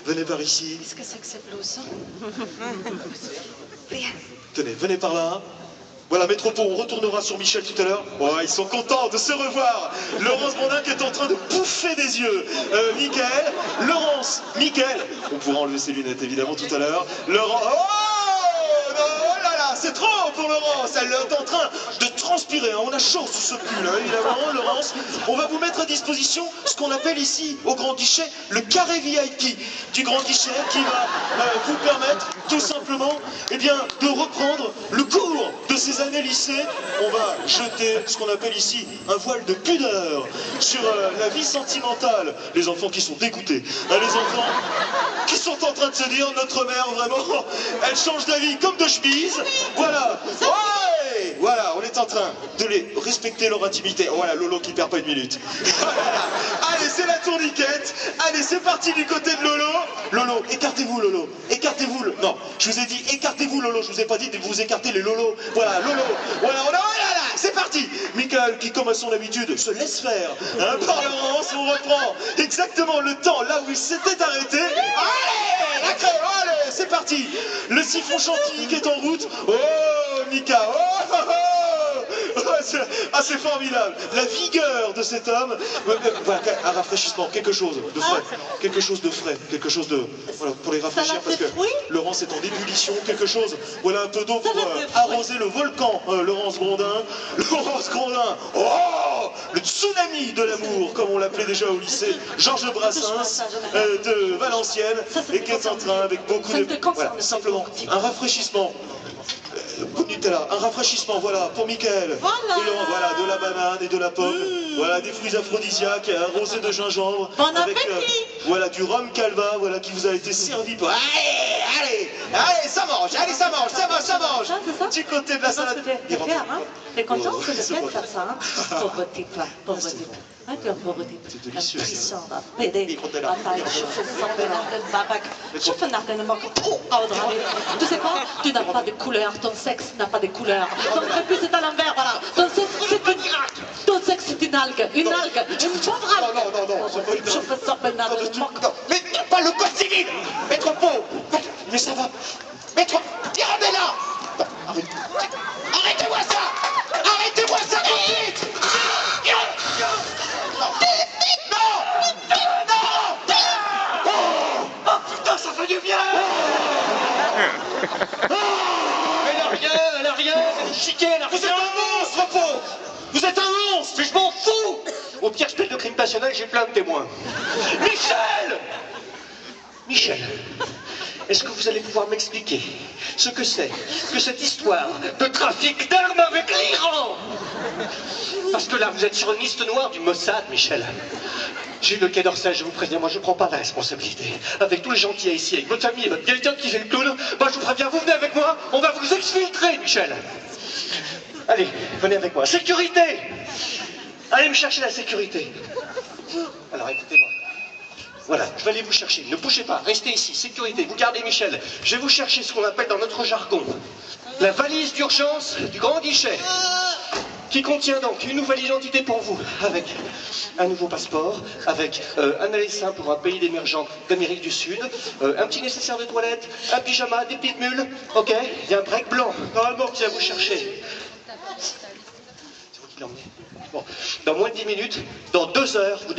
[SPEAKER 1] Venez par ici.
[SPEAKER 3] Qu'est-ce que c'est que ces blouses? Viens.
[SPEAKER 1] Tenez, venez par là. Voilà, Métropo, on retournera sur Michel tout à l'heure. Oh, ils sont contents de se revoir. Laurence Grondin qui est en train de bouffer des yeux. Mickaël, Laurence, Mickaël. On pourra enlever ses lunettes évidemment tout à l'heure. Laurent. Oh là là, c'est trop pour Laurence. Elle est en train de transpirer. On a chaud sous ce pull, évidemment, Laurence. On va vous mettre à disposition ce qu'on appelle ici, au Grand Guichet, le carré VIP du Grand Guichet qui va vous permettre tout simplement de reprendre le cours de ces années lycée. On va jeter ce qu'on appelle ici un voile de pudeur sur la vie sentimentale. Les enfants qui sont dégoûtés. Les enfants qui sont en train de se dire, notre mère, vraiment, elle change d'avis comme de chemise. Voilà. Ouais, voilà, on est en train de les respecter leur intimité. Voilà, Lolo qui perd pas une minute. Allez, c'est la tourniquette. Allez, c'est parti du côté de Lolo. Lolo, écartez-vous, Lolo. Écartez-vous. Non, je vous ai dit écartez-vous, Lolo. Je vous ai pas dit de vous écarter les Lolos. Voilà, Lolo. Voilà, c'est parti. Mickaël qui, comme à son habitude, se laisse faire. Par Laurence, on reprend exactement le temps là où il s'était arrêté. Allez, la crème, allez, c'est parti. Le siphon chantilly qui est en route. Oh, Mika, c'est formidable. La vigueur de cet homme. Voilà, un rafraîchissement, quelque chose de frais. Quelque chose de frais, quelque chose de... Voilà, pour les rafraîchir, parce que Laurence est en ébullition, quelque chose. Voilà un peu d'eau pour arroser le volcan, Laurence Grondin. Laurence Grondin, le tsunami de l'amour, comme on l'appelait déjà au lycée. Georges Brassens, de Valenciennes, et qui est en train, avec beaucoup de... Voilà, simplement, un rafraîchissement. Nutella, un rafraîchissement, voilà, pour Mickaël. Voilà, de la banane et de la pomme. Voilà, des fruits aphrodisiaques, un rosé de gingembre.
[SPEAKER 5] Bon
[SPEAKER 1] avec,
[SPEAKER 5] appétit.
[SPEAKER 1] du rhum calva, voilà, qui vous a été servi pour... Allez, ça mange, ça mange. Du côté de la salade.
[SPEAKER 5] T'es content que je vienne faire ça, pauvre type. Tu es un pauvre type.
[SPEAKER 1] C'est délicieux.
[SPEAKER 5] Puissant, pédé. Tu sais quoi? Tu n'as pas de couleur, ton sexe n'a pas de couleur. Ton prépuce est à l'envers, voilà. Ton sexe c'est une algue, une pauvre algue.
[SPEAKER 1] Non,
[SPEAKER 5] Je fais ça, Bernard.
[SPEAKER 1] non, mais pas le code civil. Métropo. Mais ça va. Métropo. Mirandella. Arrêtez-moi ça. Arrêtez-moi ça tout de suite. Oh putain, ça fait du bien.
[SPEAKER 4] Elle a rien, elle est chiquée, elle a rien.
[SPEAKER 1] Vous êtes un monstre, Pau. Vous êtes un monstre.
[SPEAKER 4] Mais je m'en fous. Au pire, je plaide de crime passionnel, j'ai plein de témoins. Michel, est-ce que vous allez pouvoir m'expliquer ce que c'est que cette histoire de trafic d'armes avec l'Iran? Parce que là, vous êtes sur une liste noire du Mossad, Michel. J'ai eu le Quai d'Orsay, je vous préviens, moi je prends pas la responsabilité. Avec tous les gens qu'il y a ici, avec votre famille et votre quelqu'un qui fait le clown, moi je vous préviens, vous venez avec moi, on va vous exfiltrer, Michel. Allez, venez avec moi. Sécurité! Allez me chercher la sécurité. Alors écoutez-moi. Voilà, je vais aller vous chercher. Ne bougez pas, restez ici. Sécurité, vous gardez Michel. Je vais vous chercher ce qu'on appelle dans notre jargon la valise d'urgence du grand guichet, qui contient donc une nouvelle identité pour vous, avec un nouveau passeport, avec un aller simple pour un pays d'émergents d'Amérique du Sud, un petit nécessaire de toilette, un pyjama, des petites mules, ok? Il y a un break blanc, normalement, qui vient vous chercher. C'est vous qui l'emmenez. Bon, dans moins de 10 minutes, dans 2 heures, vous